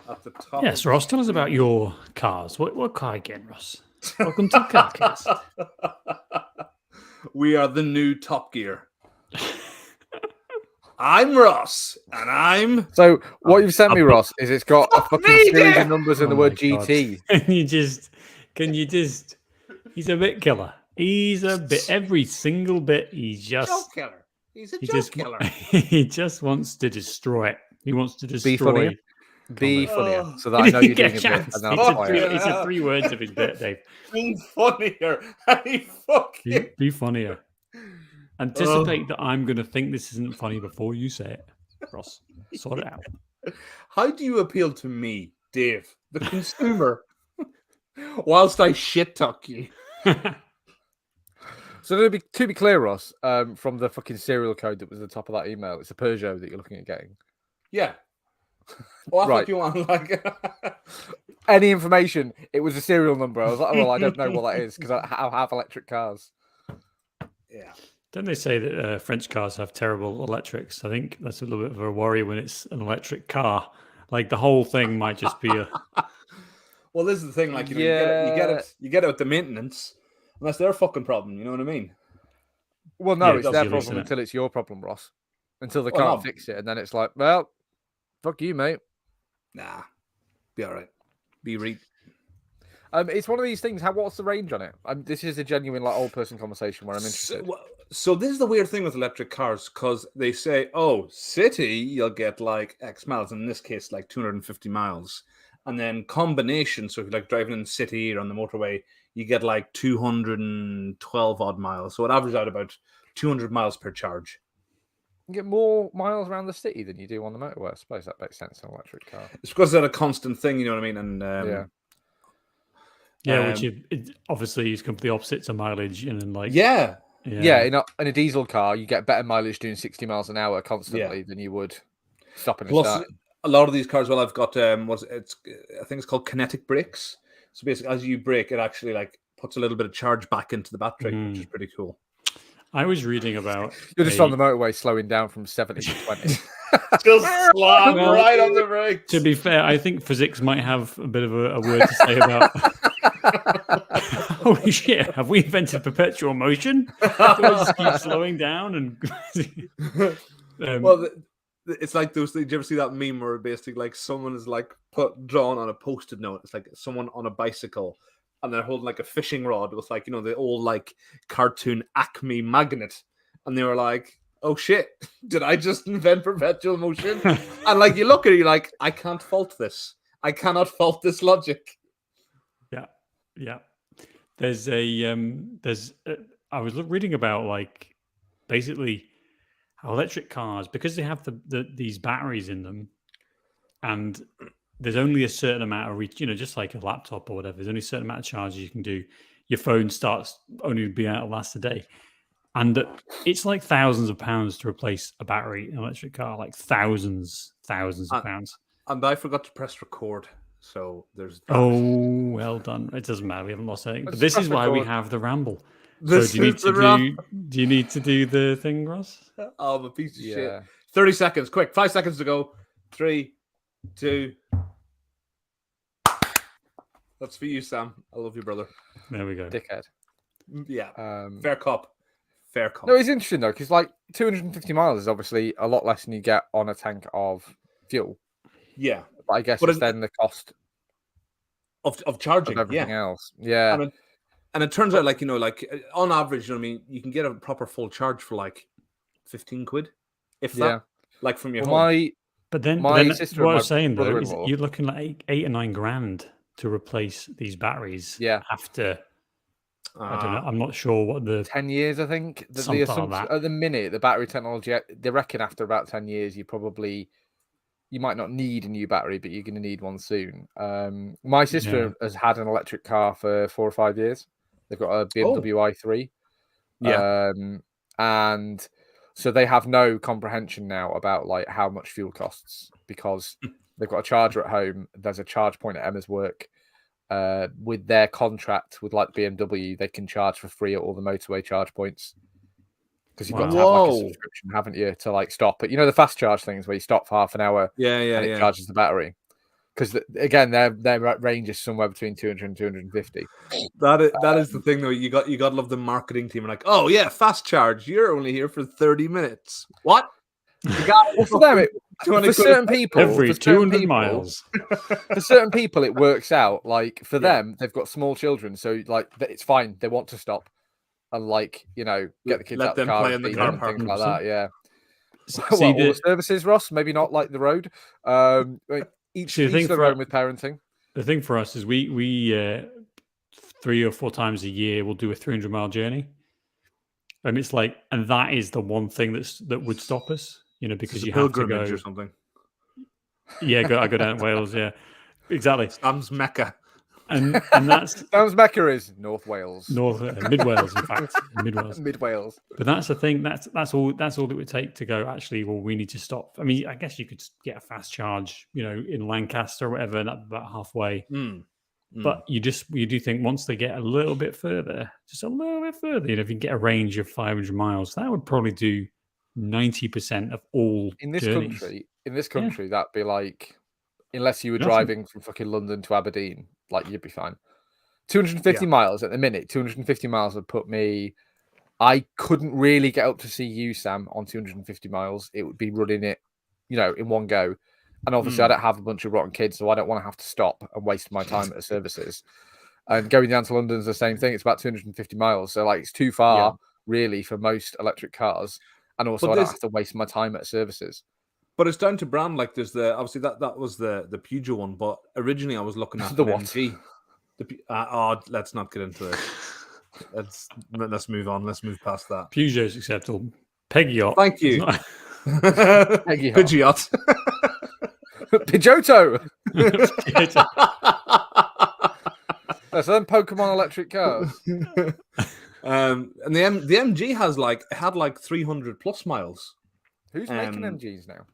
at the top. Yes, Ross, tell us about your cars. What car again, Ross? Welcome to the Carcast. We are the new Top Gear. I'm Ross, and I'm... So what you've sent me, Ross, is it's got a fucking series of numbers and the word GT. Can you just? He's a bit killer. He's a bit every single bit. He's just joke killer. He's a joke killer. He just wants to destroy it. He wants to destroy. Be funnier, so that I know you're doing a bit. It's a 3 words of his bit, Dave. Be funnier. Be funnier. Anticipate that I'm going to think this isn't funny before you say it, Ross. Sort it out. How do you appeal to me, Dave, the consumer, whilst I shit talk you? So to be clear, Ross, from the fucking serial code that was at the top of that email, it's a Peugeot that you're looking at getting. Yeah. Well, right. You want like any information? It was a serial number. I was like, oh, well, I don't know what that is because I have electric cars. Yeah. Don't they say that French cars have terrible electrics? I think that's a little bit of a worry when it's an electric car. Like the whole thing might just be a. Well, this is the thing. Like you get it with the maintenance, and that's their fucking problem. You know what I mean? Well, no, it's their problem until it's your problem, Ross. Until they can't fix it, and then it's like, well, fuck you, mate. Nah, be all right. Be read. It's one of these things. What's the range on it? This is a genuine old person conversation where I'm interested. So this is the weird thing with electric cars because they say, "Oh, city, you'll get like X miles." In this case, like 250 miles, and then combination. So if you're like driving in the city or on the motorway, you get like 212 odd miles. So it averages out about 200 miles per charge. You get more miles around the city than you do on the motorway. I suppose that makes sense in an electric car. It's because they're a constant thing, you know what I mean? And which obviously is completely opposite to mileage, and then in a diesel car, you get better mileage doing 60 miles an hour constantly than you would stopping and starting. A lot of these cars, I've got I think it's called kinetic brakes. So basically, as you brake, it actually like puts a little bit of charge back into the battery, which is pretty cool. I was reading about... You're just on the motorway slowing down from 70 to 20. Just slam right on the brakes. To be fair, I think physics might have a bit of a word to say about... Holy shit, have we invented perpetual motion? Do I just keep slowing down? And well, it's like those... Did you ever see that meme where basically like someone is like drawn on a post-it note? It's like someone on a bicycle... and they're holding like a fishing rod with like, the old like cartoon Acme magnet. And they were like, oh shit, did I just invent perpetual motion? And like, you look at it, you're like, I can't fault this. I cannot fault this logic. Yeah. I was reading about like, basically how electric cars, because they have these batteries in them, and there's only a certain amount of reach, just like a laptop or whatever. There's only a certain amount of charges you can do. Your phone starts only being able to last a day. And it's like thousands of pounds to replace a battery in an electric car, like thousands of pounds. And I forgot to press record. So there's... Oh, well done. It doesn't matter. We haven't lost anything. But this is why we have the ramble. Do you need to do the thing, Ross? Oh, I'm a piece of shit. 30 seconds. Quick. 5 seconds to go. 3, 2... That's for you, Sam. I love you, brother. There we go. Dickhead. Yeah. Fair cop. No, it's interesting, though, because like 250 miles is obviously a lot less than you get on a tank of fuel. Yeah. But I guess it's then the cost of charging. Of everything else. Yeah. And it turns out, like, on average, you can get a proper full charge for like 15 quid. If that. Like from your home. But then sister what I was saying, though, is you're looking like 8 or 9 grand to replace these batteries after, I don't know, I'm not sure what the... 10 years, I think. The assumption, like at the minute, the battery technology, they reckon after about 10 years, you might not need a new battery, but you're going to need one soon. My sister has had an electric car for 4 or 5 years. They've got a BMW i3. Yeah. And so they have no comprehension now about like how much fuel costs because... They've got a charger at home. There's a charge point at Emma's work. With their contract with like BMW, they can charge for free at all the motorway charge points. Because you've got to have like a subscription, haven't you, to like stop it. The fast charge things where you stop for half an hour and it charges the battery. because again, their range is somewhere between 200 and 250. That is the thing though. You got to love the marketing team. Like, oh yeah, fast charge. You're only here for 30 minutes. What? You got Well, for them, for certain people, every for certain 200 people, miles. For certain people, it works out. Like for Yeah. them, they've got small children, so like it's fine. They want to stop and like get the kids Let out of the them car play and in the feed car them and park. things like that. Yeah. See, All the services, Ross. Maybe not like the road. Each their own with parenting. The thing for us is we 3 or 4 times a year we'll do a 300-mile journey, and it's like, and that is the one thing that would stop us, because you have to go or something. Yeah, I go down to Wales. Yeah, exactly. Sam's Mecca. And that's Sam's Mecca is North Wales, Mid Wales, in fact, Mid Wales. But that's the thing. That's all it would take to go. Actually, well, we need to stop. I mean, I guess you could get a fast charge, in Lancaster or whatever, and that's about halfway. But you do think once they get a little bit further, just a little bit further, if you can get a range of 500 miles, that would probably do 90% of all in this journeys. country. In this country, that'd be like, unless you were driving from fucking London to Aberdeen, like you'd be fine. 250 miles at the minute. 250 miles would put me. I couldn't really get up to see you, Sam, on 250 miles. It would be running it, in one go. And obviously, I don't have a bunch of rotten kids, so I don't want to have to stop and waste my time at services. And going down to London is the same thing. It's about 250 miles, so like it's too far, really, for most electric cars. And also, I don't have to waste my time at services. But it's down to brand. Like there's obviously that was the Peugeot one, but originally I was looking at the an what? MG. Let's not get into it. Let's move on. Let's move past that. Peugeot's acceptable. Peggyot. Thank you. Peugeot. Peugeotto. That's them Pokemon electric cars. And the MG had like 300 plus miles. Who's making MGs now?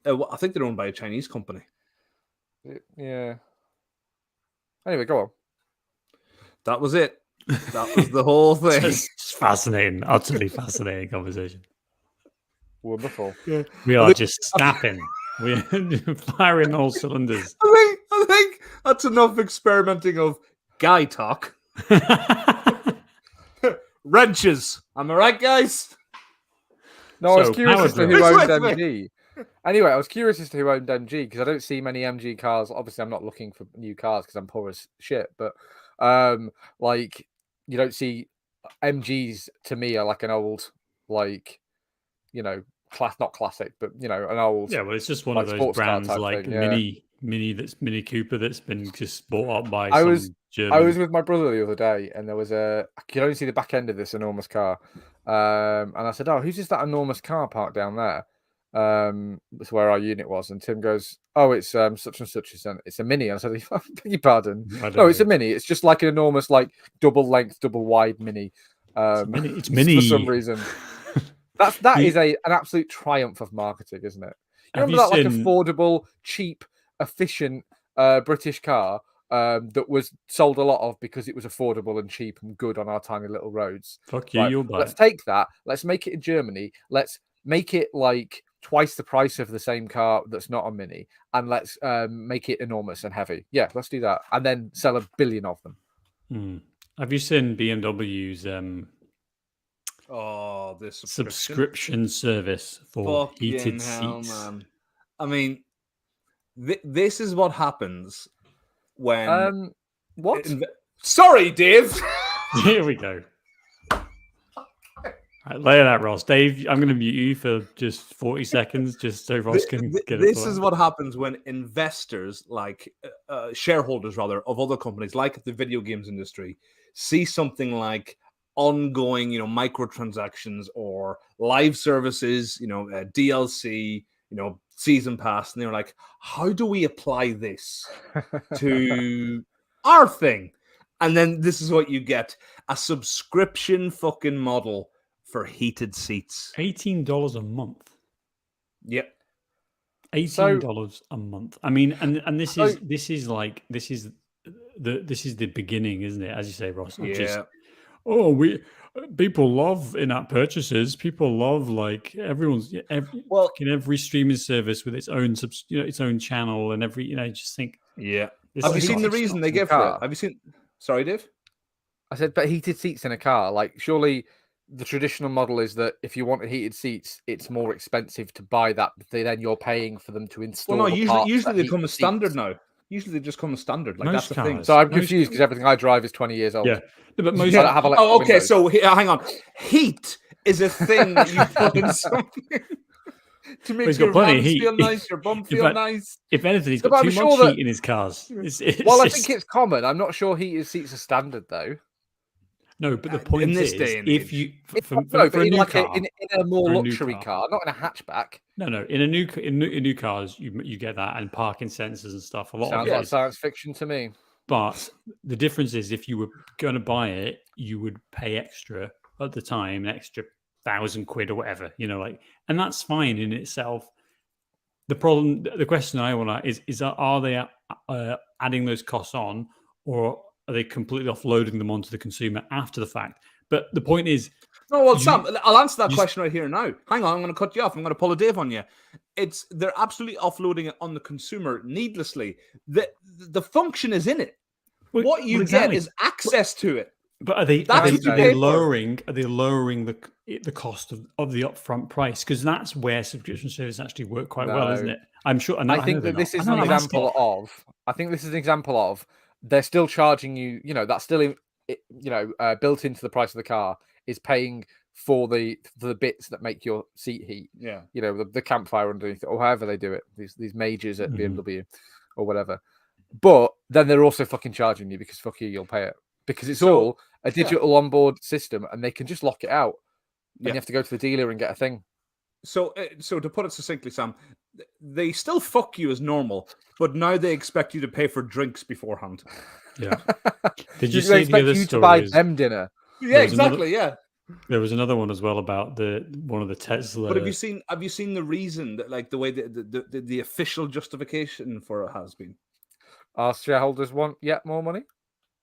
I think they're owned by a Chinese company. Yeah. Anyway, go on. That was it. That was the whole thing. It's fascinating, utterly fascinating conversation. Wonderful. Yeah. We are just snapping. We're firing all cylinders. I think that's enough experimenting of guy talk. Wrenches. Am I right, guys? No, I was curious as to who owned MG. Anyway, I was curious as to who owned MG because I don't see many MG cars. Obviously, I'm not looking for new cars because I'm poor as shit. But like, you don't see MGs. To me, are like an old, like, not classic, but an old. Yeah, well, it's just one of those brands like thing, Mini Cooper that's been just bought up by German. I was with my brother the other day, and there was I could only see the back end of this enormous car, and I said, "Oh, who's just that enormous car parked down there?" That's where our unit was, and Tim goes, "Oh, it's such and such. It's a Mini." And I said, "I beg your pardon? No, it's a Mini. It's just like an enormous, like double length, double wide Mini. It's Mini for some reason." That is an absolute triumph of marketing, isn't it? You remember that like affordable, cheap, efficient British car that was sold a lot of because it was affordable and cheap and good on our tiny little roads. Fuck you, you'll buy Let's take that. Let's make it in Germany. Let's make it like twice the price of the same car that's not a Mini, and let's make it enormous and heavy. Yeah, let's do that, and then sell 1 billion of them. Have you seen BMW's this subscription service for heated seats? Man. I mean, this is what happens when what? Sorry, Dave. Here we go. Right, lay it out, Ross. Dave, I'm going to mute you for just 40 seconds, just so Ross can get it. This is what happens when investors, like shareholders rather, of other companies, like the video games industry, see something like ongoing, microtransactions or live services, DLC, season pass, and they're like, how do we apply this to our thing? And then this is what you get: a subscription fucking model for heated seats. $18 a month. Yep. $18 a month. I mean, and this is the beginning, isn't it? As you say, Ross. Yeah. people love in-app purchases. People love like every streaming service with its own its own channel and every just think. Yeah. This Have you is seen the like- reason they in the give for it? car. Have you seen? Sorry, Dave. I said, but heated seats in a car. Like, surely the traditional model is that if you want heated seats, it's more expensive to buy that. Then you're paying for them to install. Well, no. the parts Usually that they come heat as standard seats. now. Usually they just come as standard. Like Most that's the thing. cars. So I'm Most confused because everything I drive is 20 years old. Yeah, no, but most I don't have electric Oh, okay. windows. So hang on. Heat is a thing that you put in something to make he's got your plenty of hands heat. feel nice, your bum In feel fact, nice. if anything, he's So, got but too I'm much sure heat in his cars. Well, I think it's common. I'm not sure heated seats are standard though. No, but the point in this is, day and if age. you No, for but a in new like car, in a more for a new luxury car. car, not in a hatchback. No, in new cars, you get that and parking sensors and stuff. A lot Sounds of it like is. science fiction to me. But the difference is, if you were going to buy it, you would pay extra at the time, an extra £1,000 or whatever, and that's fine in itself. The question I want to is are they adding those costs on, or are they completely offloading them onto the consumer after the fact? But the point is, No, well, Sam, I'll answer that you- question right here now. Hang on, I'm going to cut you off. I'm going to pull a Dave on you. They're absolutely offloading it on the consumer needlessly. The function is in it. Well, What you exactly. get is access to it. But are they That's what you are pay they for. lowering? Are they lowering the cost of the upfront price? Because that's where subscription services actually work quite well, No. isn't it? I'm sure. I think that this is an example of. I think this is an example of. They're still charging you. That's still built into the price of the car is paying for the bits that make your seat heat. Yeah. The campfire underneath it, or however they do it. These majors at Mhm. BMW or whatever. But then they're also fucking charging you because fuck you, you'll pay it because it's all a digital onboard system, and they can just lock it out. And you have to go to the dealer and get a thing. So to put it succinctly, Sam, they still fuck you as normal, but now they expect you to pay for drinks beforehand. Yeah. Did They you see the expect other you to buy stories? them dinner? Yeah, was another- exactly. Yeah. There was another one as well about one of the Tesla. But have you seen the reason that, like, the way the official justification for it has been? Our shareholders want yet more money.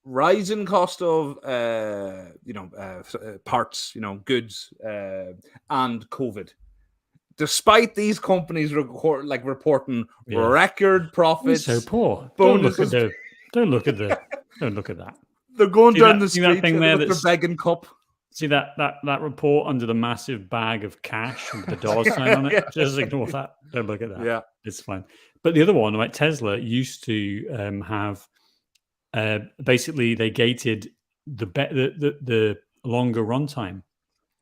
Rising cost of parts, goods, and COVID. Despite these companies reporting record profits, so poor. bonuses. Don't look at that. They're going See down that- the see that street thing there with their that's- begging cup. See that report under the massive bag of cash with the dollar sign on it? Yeah. Just ignore that. Don't look at that. Yeah. It's fine. But the other one, like Tesla, used to have basically they gated the longer runtime,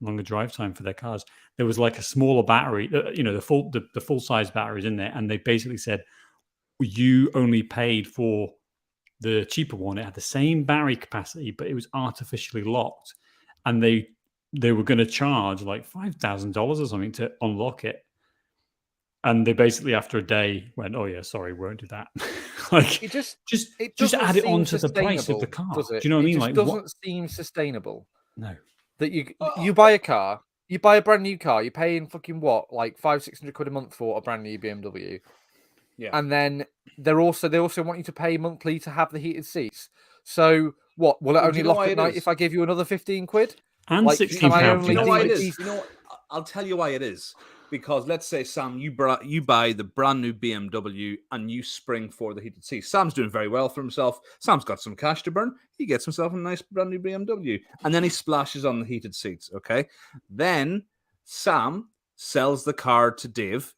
longer drive time for their cars. There was like a smaller battery, the full size batteries in there, and they basically said you only paid for the cheaper one. It had the same battery capacity, but it was artificially locked. And they were going to charge like $5,000 or something to unlock it. And they basically, after a day, went, "Oh yeah, sorry, we won't do that." Like, It just doesn't add it seem onto the price of the sustainable, car. does Do it? you know what I mean? It Like, just what? doesn't seem sustainable. No. That you buy a car, you buy a brand new car, you're paying fucking what, like £500-600 a month for a brand new BMW. Yeah. And then they also want you to pay monthly to have the heated seats. So what? Will it Well, do only you know lock why at it night is? if I give you another £15? And Like, £16. am I Do only you know why it doing is? I'll tell you why it is. Because let's say, Sam, you buy the brand new BMW and you spring for the heated seats. Sam's doing very well for himself. Sam's got some cash to burn. He gets himself a nice brand new BMW. And then he splashes on the heated seats, okay? Then Sam sells the car to Dave,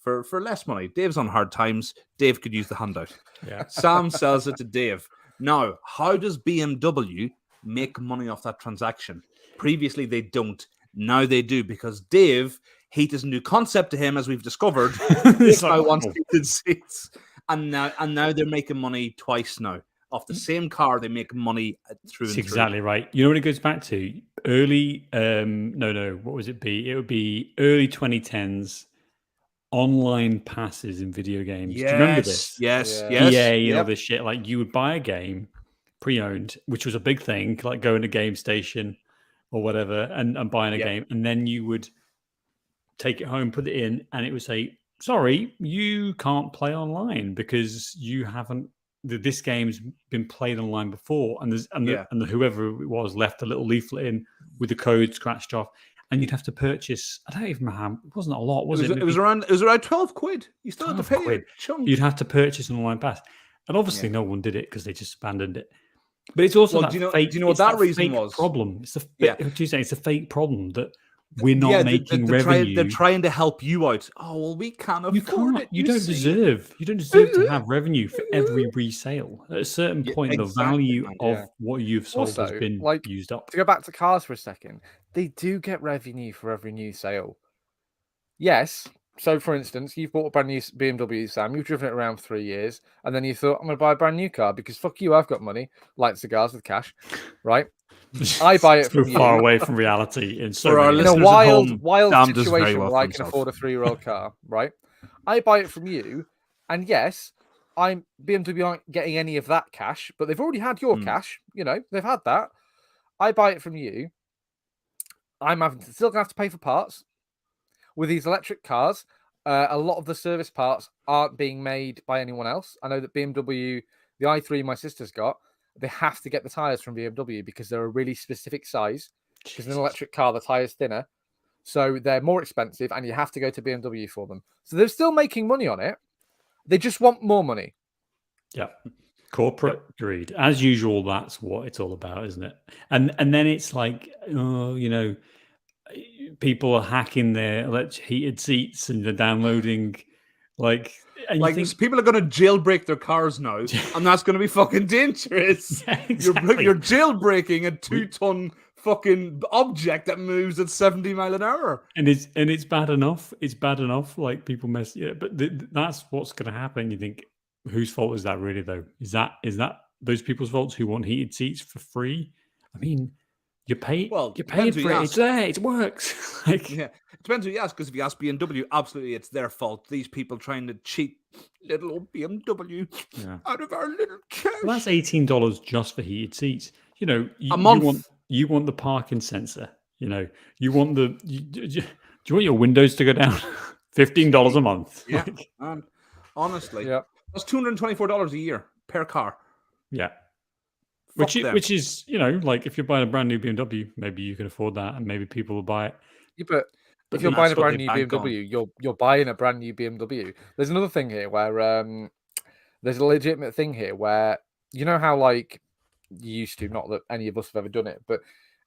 for less money. Dave's on hard times. Dave could use the handout. Yeah. Sam sells it to Dave. Now, how does BMW make money off that transaction? Previously, they don't. Now they do, because Dave, heat is a new concept to him, as we've discovered. It's Dave now like, wants wow. heated seats, and now they're making money twice now off the same car. They make money through. That's exactly right. You know what it goes back to? Early, what would it be? It would be early 2010s online passes in video games. Yes, Do you remember this? Yes, Yeah. yes. EA and all Yep. this shit. Like, you would buy a game pre-owned, which was a big thing, like going to Game Station or whatever and buying a Yeah. game, and then you would take it home, put it in, and it would say, "Sorry, you can't play online because you haven't. This game's been played online before." And whoever it was left a little leaflet in. with the code scratched off, and you'd have to purchase. I don't even remember how. It wasn't a lot, was it? It was around 12 quid. You still had to 12 pay quid. a chunk. You'd have to purchase an online pass, and obviously no one did it because they just abandoned it. But it's also that fake. Do you know what that reason fake was? Problem. It's it's a fake problem that we're not making they're revenue. They're trying to help you out. Oh well, we can't afford it. You don't deserve. You don't deserve to have revenue for every resale. At a certain point, the value of what you've sold has been used up. To go back to cars for a second, they do get revenue for every new sale. Yes. So, for instance, you've bought a brand new BMW, Sam. You've driven it around 3 years, and then you thought, I'm going to buy a brand new car because fuck you, I've got money. Light cigars with cash, right? I buy it from you. Far away from reality in so in a wild situation where I can afford a 3-year-old car, right? I buy it from you, and yes, BMW aren't getting any of that cash, but they've already had your cash. You know, they've had that. I buy it from you. I'm still gonna have to pay for parts. With these electric cars, a lot of the service parts aren't being made by anyone else. I know that BMW, the i3 my sister's got, they have to get the tires from BMW because they're a really specific size. Because in an electric car, the tire's thinner. So they're more expensive and you have to go to BMW for them. So they're still making money on it. They just want more money. Yeah. Corporate greed. As usual, that's what it's all about, isn't it? And then it's like, oh, you know, people are hacking their heated seats and they're downloading people are going to jailbreak their cars now, and that's going to be fucking dangerous. Yeah, exactly. You're jailbreaking a 2-ton fucking object that moves at 70 miles an hour, and it's bad enough. It's bad enough. Like people mess, but that's what's going to happen. You think, whose fault is that really? Though, is that those people's faults who want heated seats for free? I mean. You're paid for it. It's there. It works. It depends who you ask. Because if you ask BMW, absolutely, it's their fault. These people trying to cheat little old BMW out of our little cash. Well, that's $18 just for heated seats. You know, a month. You want the parking sensor. You know, you want do you want your windows to go down? $15 a month. Yeah, and honestly, that's $224 a year per car. Yeah. Which is, you know, like if you're buying a brand new BMW, maybe you can afford that, and maybe people will buy it. Yeah, but if you're buying a brand new BMW, you're buying a brand new BMW. There's another thing here where there's a legitimate thing here where you know how like you used to, not that any of us have ever done it, but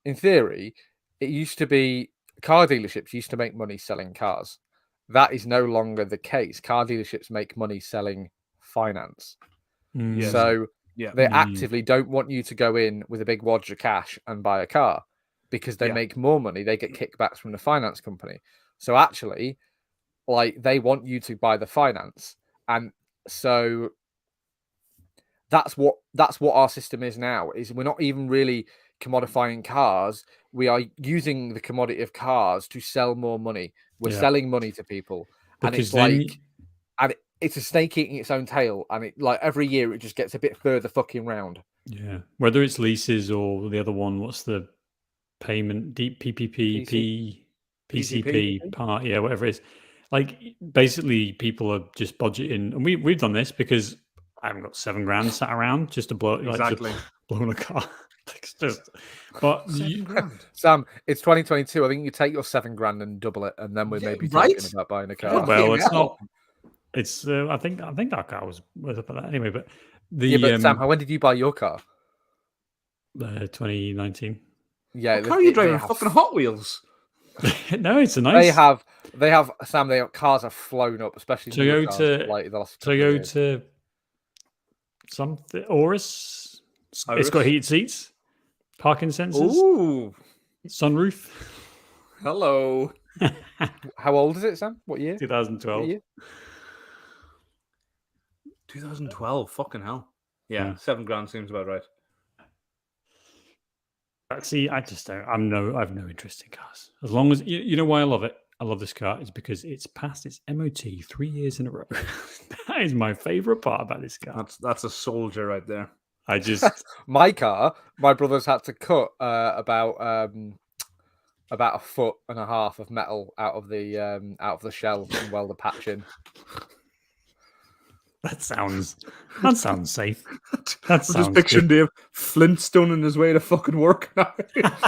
in theory, it used to be car dealerships used to make money selling cars. That is no longer the case. Car dealerships make money selling finance. Yes. So. Yeah. They actively don't want you to go in with a big wad of cash and buy a car because they make more money. They get kickbacks from the finance company. So actually, like they want you to buy the finance. And so that's what our system is now, is we're not even really commodifying cars. We are using the commodity of cars to sell more money. We're selling money to people. Because and it's it's a snake eating its own tail, and it like every year it just gets a bit further fucking round. Yeah, whether it's leases or the other one, what's the payment? PCP part, whatever it is. Like basically, people are just budgeting, and we've done this because I haven't got $7,000 sat around just to blow blow a car. But Sam, it's 2022. I think you take your $7,000 and double it, and then we're maybe talking about buying a car. Well, it's not. It's I think our car was worth up at that anyway. But Sam, when did you buy your car? 2019. Yeah, what car are you driving? Fucking Hot Wheels. No, it's a nice. They have Sam. Their cars have flown up, especially Toyota. Something Auris. It's got heated seats, parking sensors, sunroof. Hello. How old is it, Sam? What year? 2012. 2012. Fucking hell. Yeah, $7,000 seems about right. See, I just don't. I have no interest in cars. As long as you know why I love it. I love this car. It's because it's passed its MOT 3 years in a row. That is my favorite part about this car. That's a soldier right there. I just my car. My brothers had to cut about 1.5 foot of metal out of the shell and weld a patch in. That sounds safe. That I'm just sounds picturing good. Dave Flintstoning his way to fucking work now.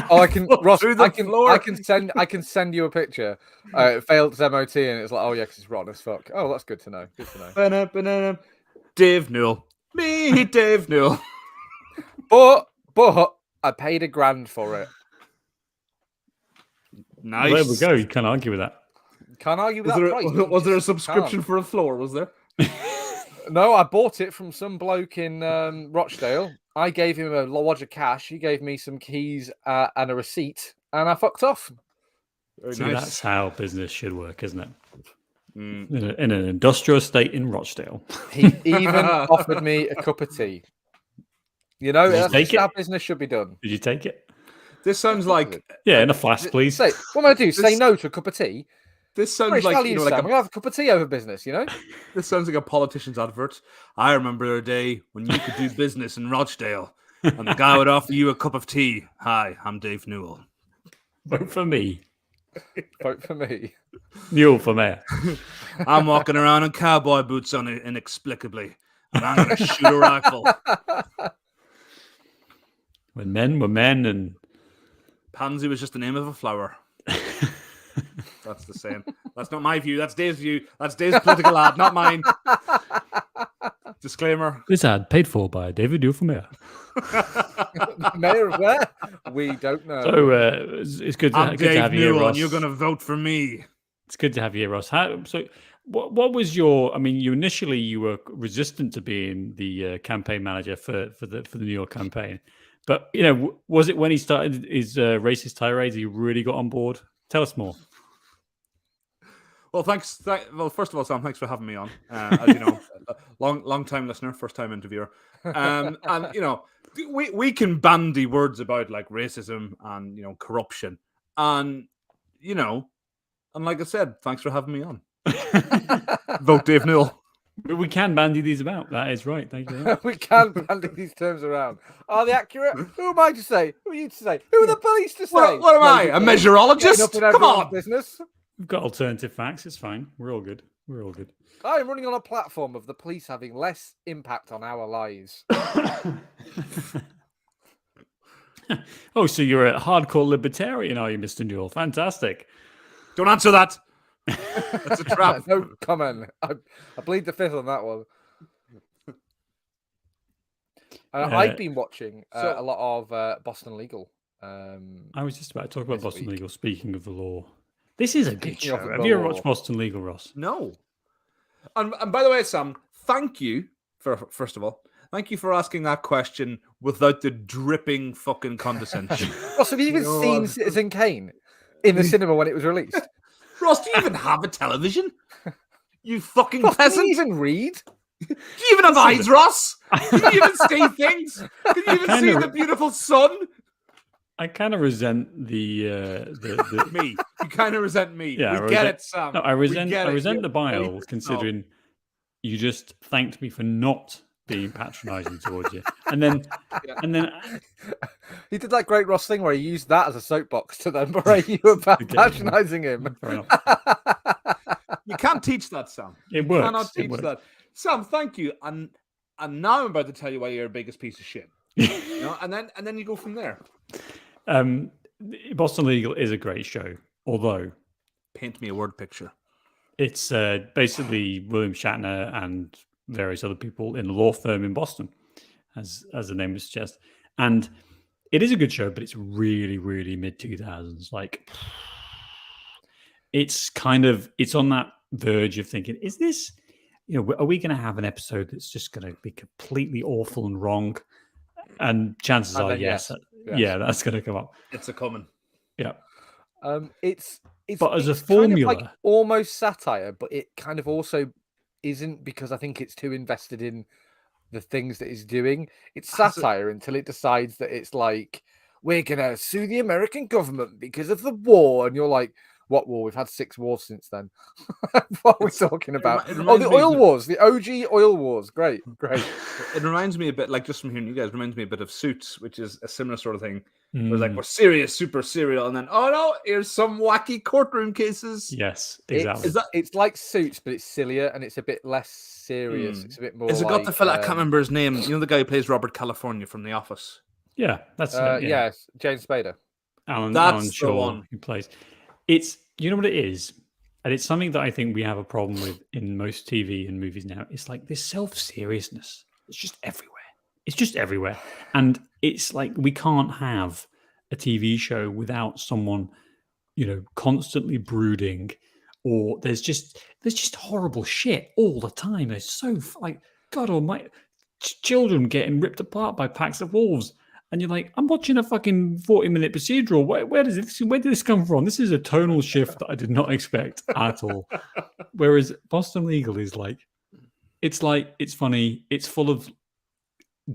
Oh, I can, Ross. Through the floor. I can send you a picture. It failed its MOT, and it's like, oh yeah, 'cause it's rotten as fuck. Oh, that's good to know. Good to know. Banana. Dave Newell. Me, Dave Newell. But I paid $1,000 for it. Nice. Well, there we go. You can't argue with that. Can't argue with Was that there, price. was there a Just subscription can't. for a floor? Was there? No, I bought it from some bloke in Rochdale. I gave him a wad of cash. He gave me some keys and a receipt, and I fucked off. Very See, nice. that's how business should work, isn't it? Mm. In an industrial estate in Rochdale. He even offered me a cup of tea. You know, Did you that's take how it? business should be done. Did you take it? This sounds like Yeah, in a flask, please. Say, what am I do? Say This- no to a cup of tea? this sounds British like values, you know, like Sam. a We're gonna have a cup of tea over business. You know. This sounds like a politician's advert. I remember a day when you could do business in Rochdale, and the guy would offer you a cup of tea. Hi, I'm Dave Newell. Vote for me. Vote for me. Newell for mayor. I'm walking around in cowboy boots on it inexplicably, and I'm going to shoot a rifle. When men were men and Pansy was just the name of a flower. That's the same. That's not my view. That's Dave's view. That's Dave's political ad, not mine. Disclaimer. this ad paid for by David Newell for mayor. Mayor of where? We don't know. So it's good to, I'm good to Dave have you here, Newell, Ross. and you're going to vote for me. It's good to have you here, Ross. So what was your? I mean, you were resistant to being the campaign manager for the New York campaign, but you know, was it when he started his racist tirades he really got on board? Tell us more. Well, thanks. Well, first of all, Sam, thanks for having me on. As you know, long time listener, first time interviewer. And you know, we can bandy words about like racism and you know corruption, and you know, and like I said, thanks for having me on. Vote Dave Newell. We can bandy these about. That is right. Thank you. very much. We can't bandy these terms around. Are they accurate? Who am I to say? Who are you to say? Who are the police to say? What am I? A meteorologist? Getting up in Come everyone's on. business. We've got alternative facts. It's fine. We're all good. We're all good. I'm running on a platform of the police having less impact on our lives. Oh, so you're a hardcore libertarian, are you, Mr. Newell? Fantastic. Don't answer that. That's a trap. No comment. I plead the fifth on that one. I've been watching a lot of Boston Legal. I was just about to talk about this Boston week. Legal. Speaking of the law, this is a good Speaking show. of Have the you ever law. watched Boston Legal, Ross? No. And by the way, Sam, thank you for first of all, thank you for asking that question without the dripping fucking condescension. Ross, have you even No, seen I'm- Citizen Kane in the cinema when it was released? Ross, do you even have a television? You fucking Ross, can peasant. you even read? Do you even have eyes, Ross? Can you even see things? Can you even see Kinda- the beautiful sun? I kind of resent the Me. You kind of resent me. Yeah, we I get resent- it, Sam. No, I We resent get I it. resent You're the bile, favorite considering you just thanked me for not being patronising towards you, and then He did that great Ross thing where he used that as a soapbox to then berate you about Okay. patronising him. fair enough. snob. You can't teach that, Sam. It You works. cannot It teach works. that. Sam, thank you. And now I'm about to tell you why you're the biggest piece of shit. You know, and then you go from there. Boston Legal is a great show, although Paint me a word picture. it's basically William Shatner and various other people in a law firm in Boston, as the name would suggest. And it is a good show, but it's really, really mid 2000s. Like, it's on that verge of thinking, is this, you know, are we going to have an episode that's just going to be completely awful and wrong? And chances And are, then yes. yes. Yeah, that's going to come up. It's a coming. Yeah. It's But as a it's kind of like formula- almost satire, but it kind of also isn't, because I think it's too invested in the things that it's doing. It's Has it- satire until it decides that it's like, we're gonna sue the American government because of the war, and you're like, What war? We've had 6 wars since then. What are we talking about? It Oh, reminds the me oil of- wars, the OG oil wars. Great. It reminds me a bit, like, just from hearing you guys, reminds me a bit of Suits, which is a similar sort of thing. Where it's like, Mm, we're serious, super serial, and then, oh no, here's some wacky courtroom cases. yes, exactly. It's like Suits, but it's sillier and it's a bit less serious. It's a bit more. Is it got the fella? I can't remember his name. You know, the guy who plays Robert California from The Office. Yeah, that's it. Yeah. Yes, James Spader. Alan That's the Shaw, one. who plays. It's, you know what it is, and it's something that I think we have a problem with in most TV and movies now. It's like this self-seriousness. It's just everywhere. It's just everywhere, and it's like we can't have a TV show without someone, constantly brooding, or there's just horrible shit all the time. It's so like, God Almighty, children getting ripped apart by packs of wolves. And you're like, I'm watching a fucking 40-minute procedural. Where did this come from? This is a tonal shift that I did not expect at all. Whereas Boston Legal is like, it's funny. It's full of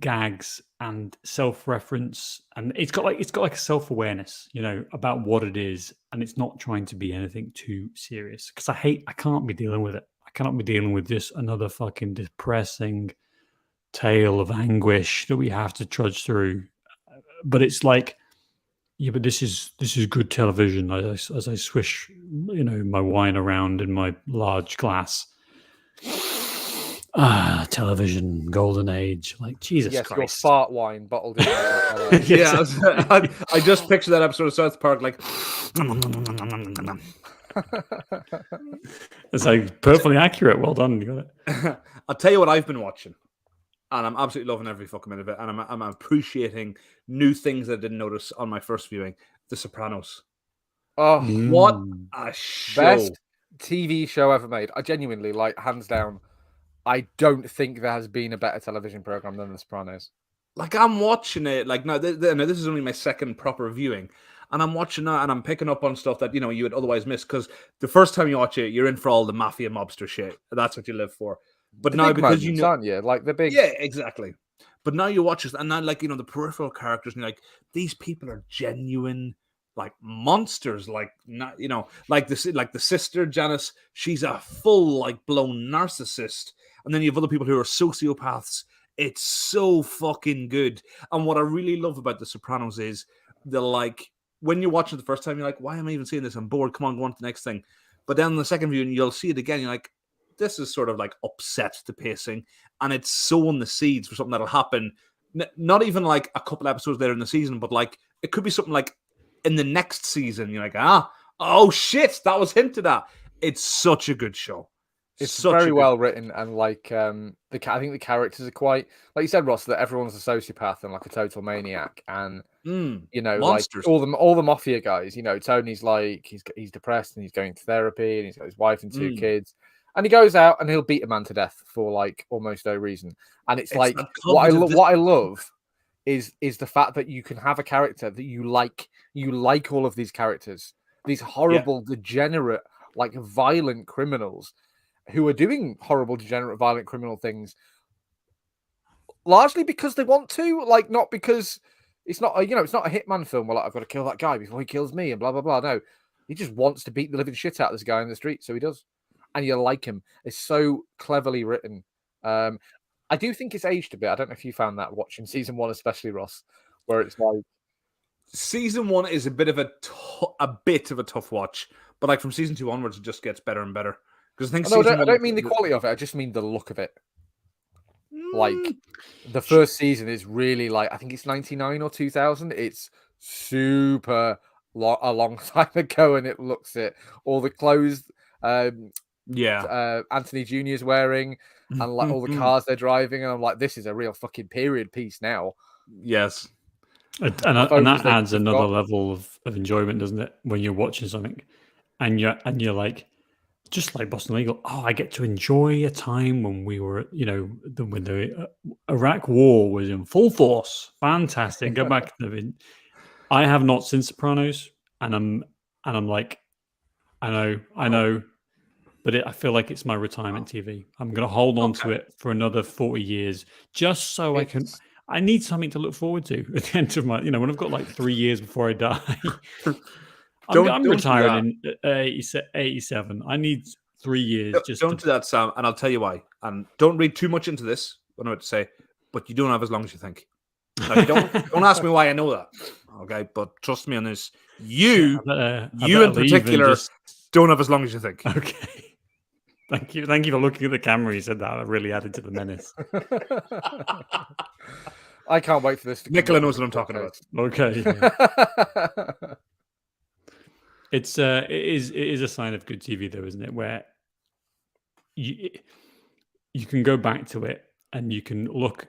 gags and self-reference, and it's got like a self-awareness, about what it is, and it's not trying to be anything too serious. Because I can't be dealing with it. I cannot be dealing with just another fucking depressing tale of anguish that we have to trudge through. But it's like, yeah, but this is good television. As I swish, my wine around in my large glass. Television, golden age. Like, Jesus Yes, Christ. your fart wine bottled in. Yeah, I just picture that episode of South Park, like. It's like perfectly accurate. Well done. You got it. I'll tell you what I've been watching, and I'm absolutely loving every fucking minute of it, and I'm appreciating new things that I didn't notice on my first viewing. The Sopranos. Oh, What a show! best TV show ever made. I genuinely, like, hands down, I don't think there has been a better television program than The Sopranos. Like, I'm watching it, like, now this is only my second proper viewing, and I'm watching that, and I'm picking up on stuff that, you would otherwise miss, because the first time you watch it, you're in for all the mafia mobster shit. That's what you live for. But now, because moments, aren't you? Like the big, yeah, exactly. But now you watch it, and now, like, the peripheral characters, and you're like, these people are genuine, like, monsters. Like, not, like the sister Janice, she's a full, like, blown narcissist, and then you have other people who are sociopaths. It's so fucking good. And what I really love about The Sopranos is when you watch it the first time, you're like, why am I even seeing this? I'm bored. Come on, go on to the next thing. But then the second viewing, you'll see it again. You're like, this is sort of like upset the pacing, and it's sowing the seeds for something that'll happen. Not even like a couple episodes later in the season, but like it could be something like in the next season. You're like, oh shit, that was hinted at. It's such a good show. It's very well written, and like I think the characters are quite, like you said, Ross, that everyone's a sociopath and like a total maniac, and monsters. Like all the mafia guys. Tony's like he's depressed and he's going to therapy, and he's got his wife and 2 kids, and he goes out and he'll beat a man to death for like almost no reason. And it's like what I love is the fact that you can have a character that you like all of these characters, these horrible, degenerate, like violent criminals who are doing horrible, degenerate, violent criminal things, largely because they want to, like, not because it's not it's not a hitman film where like I've got to kill that guy before he kills me and blah blah blah. No, he just wants to beat the living shit out of this guy in the street, so he does, and you like him. It's so cleverly written. I do think it's aged a bit. I don't know if you found that watching season 1, especially Ross, where it's like season 1 is a bit of a tough watch, but like from season 2 onwards, it just gets better and better. Because I don't mean the quality of it. I just mean the look of it. Like the first season is really like, I think it's 99 or 2000. It's super a long time ago, and it looks it. All the clothes, Anthony Jr. is wearing, and like all the cars they're driving, and I'm like, this is a real fucking period piece now. Yes. And that adds another level of enjoyment, doesn't it? When you're watching something, and you're like, just like Boston Legal, I get to enjoy a time when we were, when the Iraq War was in full force. Fantastic. Go back to I have not seen Sopranos, and I'm like, I know, but I feel like it's my retirement TV. I'm going to hold on to it for another 40 years, just so I need something to look forward to at the end of my, when I've got like 3 years before I die. I'm do retiring in 87. I need 3 years. Don't do that, Sam, and I'll tell you why. And don't read too much into this. What I'm about to say, but you don't have as long as you think. Now, you don't ask me why I know that. Okay, but trust me on this. You in particular, don't have as long as you think. Okay. Thank you for looking at the camera. You said that really added to the menace. I can't wait for this. Nicola knows what I'm talking about. Okay. It is a sign of good TV, though, isn't it? Where you can go back to it and you can look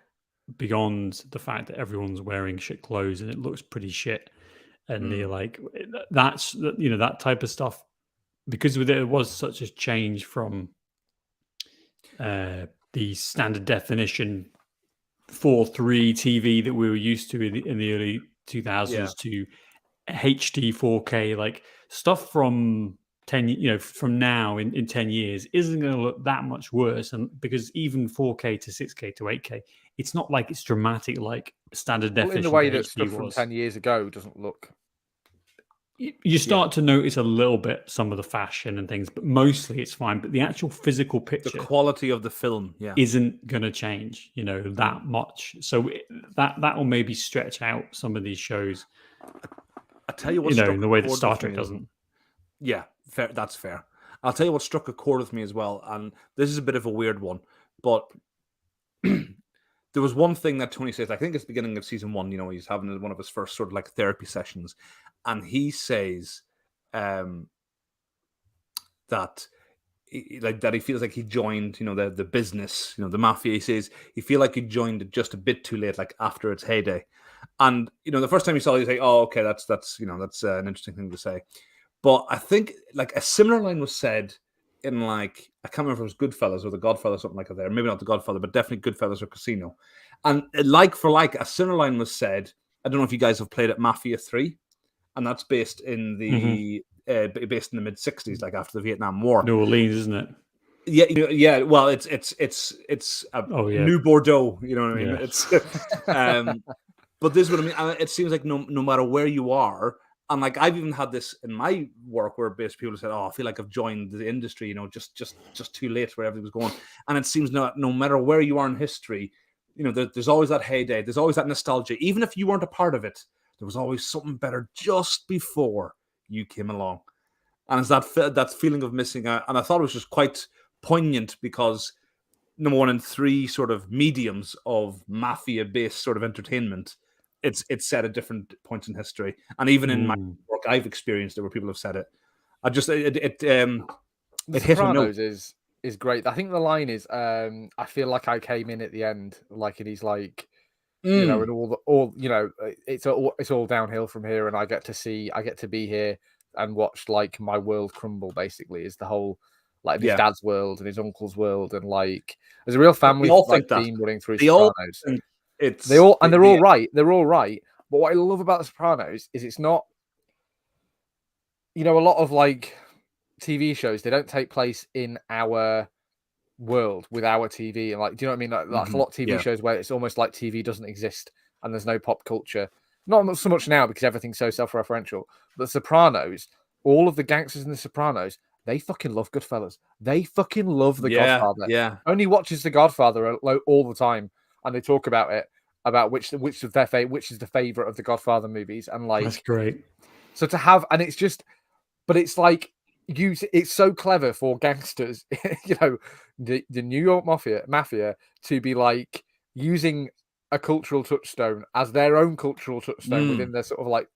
beyond the fact that everyone's wearing shit clothes and it looks pretty shit, and you're like, that's that type of stuff, because there was such a change from the standard definition 4:3 TV that we were used to in the early 2000s to HD 4K, like stuff from 10, from now in 10 years isn't going to look that much worse. And because even 4K to 6K to 8K, it's not like it's dramatic like standard definition. In the way that stuff from 10 years ago doesn't look. You start to notice a little bit some of the fashion and things, but mostly it's fine. But the actual physical picture, the quality of the film, isn't going to change, that much. So that will maybe stretch out some of these shows. I tell you what, in the way that Star Trek doesn't. Yeah, fair. That's fair. I'll tell you what struck a chord with me as well, and this is a bit of a weird one, but there was one thing that Tony says. I think it's the beginning of season 1. He's having one of his first sort of like therapy sessions, and he says that he feels like he joined, the business, the mafia. He says he feel like he joined it just a bit too late, like after its heyday. And the first time he saw it, he's like, "Oh, okay, that's an interesting thing to say." But I think like a similar line was said in I can't remember if it was Goodfellas or The Godfather, or something like that. There, maybe not The Godfather, but definitely Goodfellas or Casino. And like for like, a similar line was said. I don't know if you guys have played at Mafia 3, and that's based in the based in the mid '60s, like after the Vietnam War. New Orleans, isn't it? Yeah. Well, it's New Bordeaux. You know what I mean? Yeah. It's but this is what I mean. And it seems like no matter where you are. And like I've even had this in my work where basically people said, "Oh, I feel like I've joined the industry, just too late where everything was going." And it seems no matter where you are in history, there's always that heyday, there's always that nostalgia. Even if you weren't a part of it, there was always something better just before you came along. And it's that feeling of missing out. And I thought it was just quite poignant because number one, in 3 sort of mediums of mafia-based sort of entertainment, it's said at different points in history, and even in my work, I've experienced it where people have said it. The Sopranos is great. I think the line is, "I feel like I came in at the end," and he's like, and it's all downhill from here, and I get to be here and watch my world crumble. Basically, is the whole his dad's world and his uncle's world, and there's a real family theme running through Sopranos. They're all right. They're all right. But what I love about The Sopranos is it's not, a lot of TV shows, they don't take place in our world with our TV. And do you know what I mean? Like a lot of TV shows where it's almost like TV doesn't exist and there's no pop culture. Not so much now because everything's so self-referential. But The Sopranos, all of the gangsters in The Sopranos, they fucking love Goodfellas. They fucking love The Godfather. Yeah. Only watches The Godfather all the time. And they talk about it, about which is the favorite of the Godfather movies, and that's great. So to have, and it's just, but it's it's so clever for gangsters, the New York mafia to be using a cultural touchstone as their own cultural touchstone within their sort of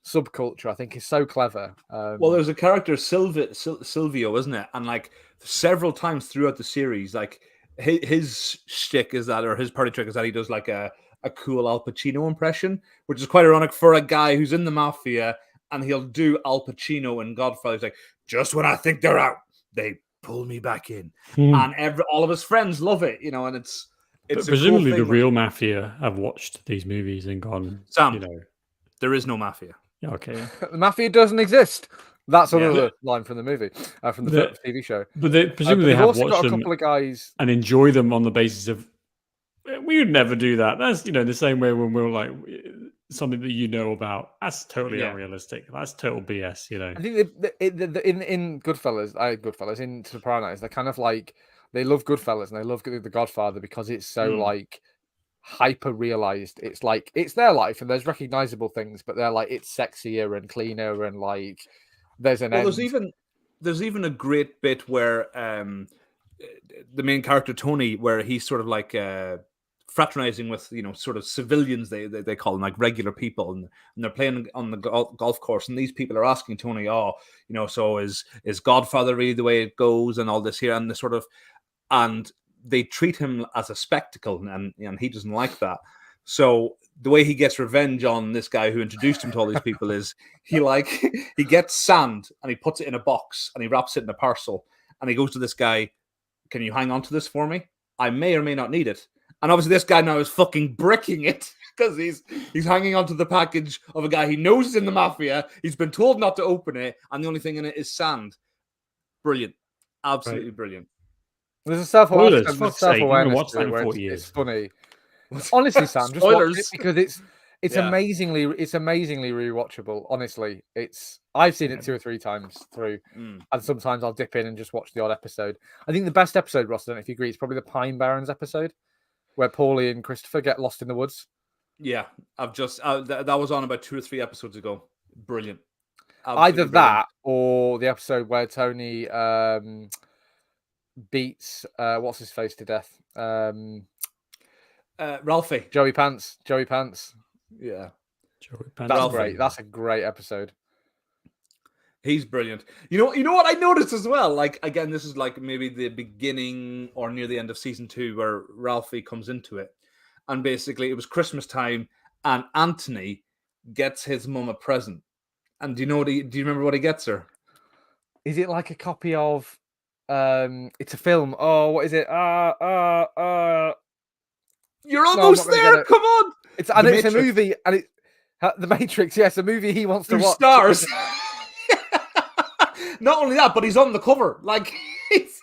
subculture. I think is so clever. Well, there's a character Silvio, isn't it? And several times throughout the series, his shtick is that, or his party trick is that he does a cool Al Pacino impression, which is quite ironic for a guy who's in the mafia, and he'll do Al Pacino in Godfather. He's like, "Just when I think they're out, they pull me back in," and all of his friends love it, and it's presumably cool the real mafia have watched these movies and gone, Sam, there is no mafia. Okay, the mafia doesn't exist. That's another line from the movie, from the TV show. But they presumably have watched got a them couple of guys and enjoy them on the basis of, we would never do that. That's the same way when we were something that you know about. That's totally Yeah. unrealistic. That's total BS. You know. I think in Goodfellas, in Sopranos, they're kind of like they love Goodfellas and they love The Godfather because it's so like hyper realized. It's like it's their life and there's recognizable things, but they're like it's sexier and cleaner and like there's an end. There's even a great bit where the main character Tony, where he's sort of like fraternizing with sort of civilians, they call them, like regular people, and they're playing on the golf course, and these people are asking Tony, so is Godfather really the way it goes and all this here, and the sort of, and they treat him as a spectacle, and he doesn't like that. So the way he gets revenge on this guy who introduced him to all these people is he gets sand and he puts it in a box and he wraps it in a parcel, and he goes to this guy, can you hang on to this for me? I may or may not need it. And obviously this guy now is fucking bricking it because he's hanging onto the package of a guy he knows is in the mafia. He's been told not to open it, and the only thing in it is sand. Brilliant. Absolutely brilliant. There's a self-awareness watch to it where 40 years. it's funny. Honestly, Sam, just watch it because it's amazingly rewatchable. Honestly, I've seen it 2 or 3 times through, and sometimes I'll dip in and just watch the odd episode. I think the best episode, Ross, I don't know if you agree, is probably the Pine Barrens episode where Paulie and Christopher get lost in the woods. Yeah, I've just that was on about 2 or 3 episodes ago. Brilliant. Absolutely Either that or the episode where Tony beats what's his face to death. Ralphie. Joey Pants. Yeah. Joey Pants. That's great. That's a great episode. He's brilliant. You know what I noticed as well? Like, again, this is like maybe the beginning or near the end of season 2 where Ralphie comes into it. And basically it was Christmas time and Anthony gets his mum a present. And do you remember what he gets her? Is it like a copy of it's a film? Oh, what is it? You're almost there. Come on. It's a movie, and The Matrix. Yes, a movie he wants to watch. Stars. Not only that, but he's on the cover. Like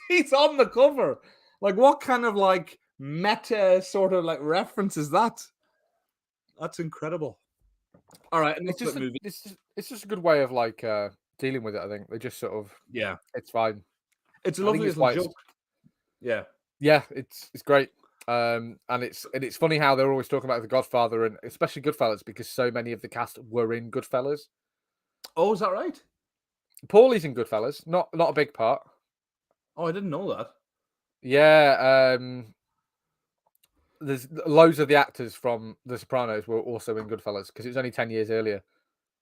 he's on the cover. Like what kind of like meta sort of like reference is that? That's incredible. All right, and it's just a good way of like dealing with it. I think they just sort of it's fine. It's a lovely little joke. Yeah, it's great. And it's funny how they're always talking about The Godfather and especially Goodfellas because so many of the cast were in Goodfellas. Oh, is that right? Paulie's in Goodfellas, not a big part. Oh, I didn't know that. Yeah, there's loads of the actors from The Sopranos were also in Goodfellas because it was only 10 years earlier.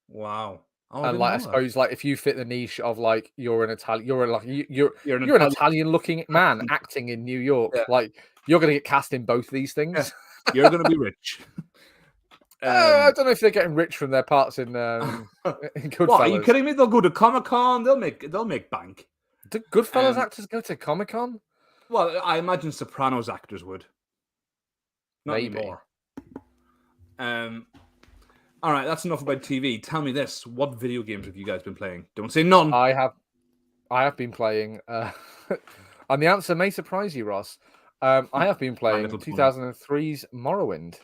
Wow. Oh, and like I suppose like if you fit the niche of like you're an Italian-looking man acting in New York, like you're going to get cast in both these things. You're going to be rich. I don't know if they're getting rich from their parts in Goodfellas. What, are you kidding me? They'll go to Comic-Con. They'll make bank. Do Goodfellas actors go to Comic-Con? Well, I imagine Sopranos actors would. Not Maybe. Anymore. All right, that's enough about TV. Tell me this: what video games have you guys been playing? Don't say none. I have been playing, and the answer may surprise you, Ross. I have been playing 2003's Morrowind.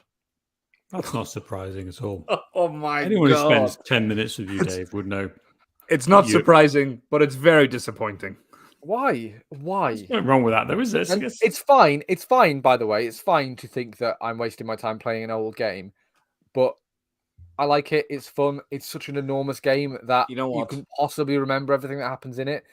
That's not surprising at all. Oh my god! Anyone who spends 10 minutes with you, Dave, would know. It's not surprising, but it's very disappointing. Why? There's nothing wrong with that, though, is there? It's fine. It's fine, by the way. It's fine to think that I'm wasting my time playing an old game, but I like it. It's fun. It's such an enormous game that you can possibly remember everything that happens in it.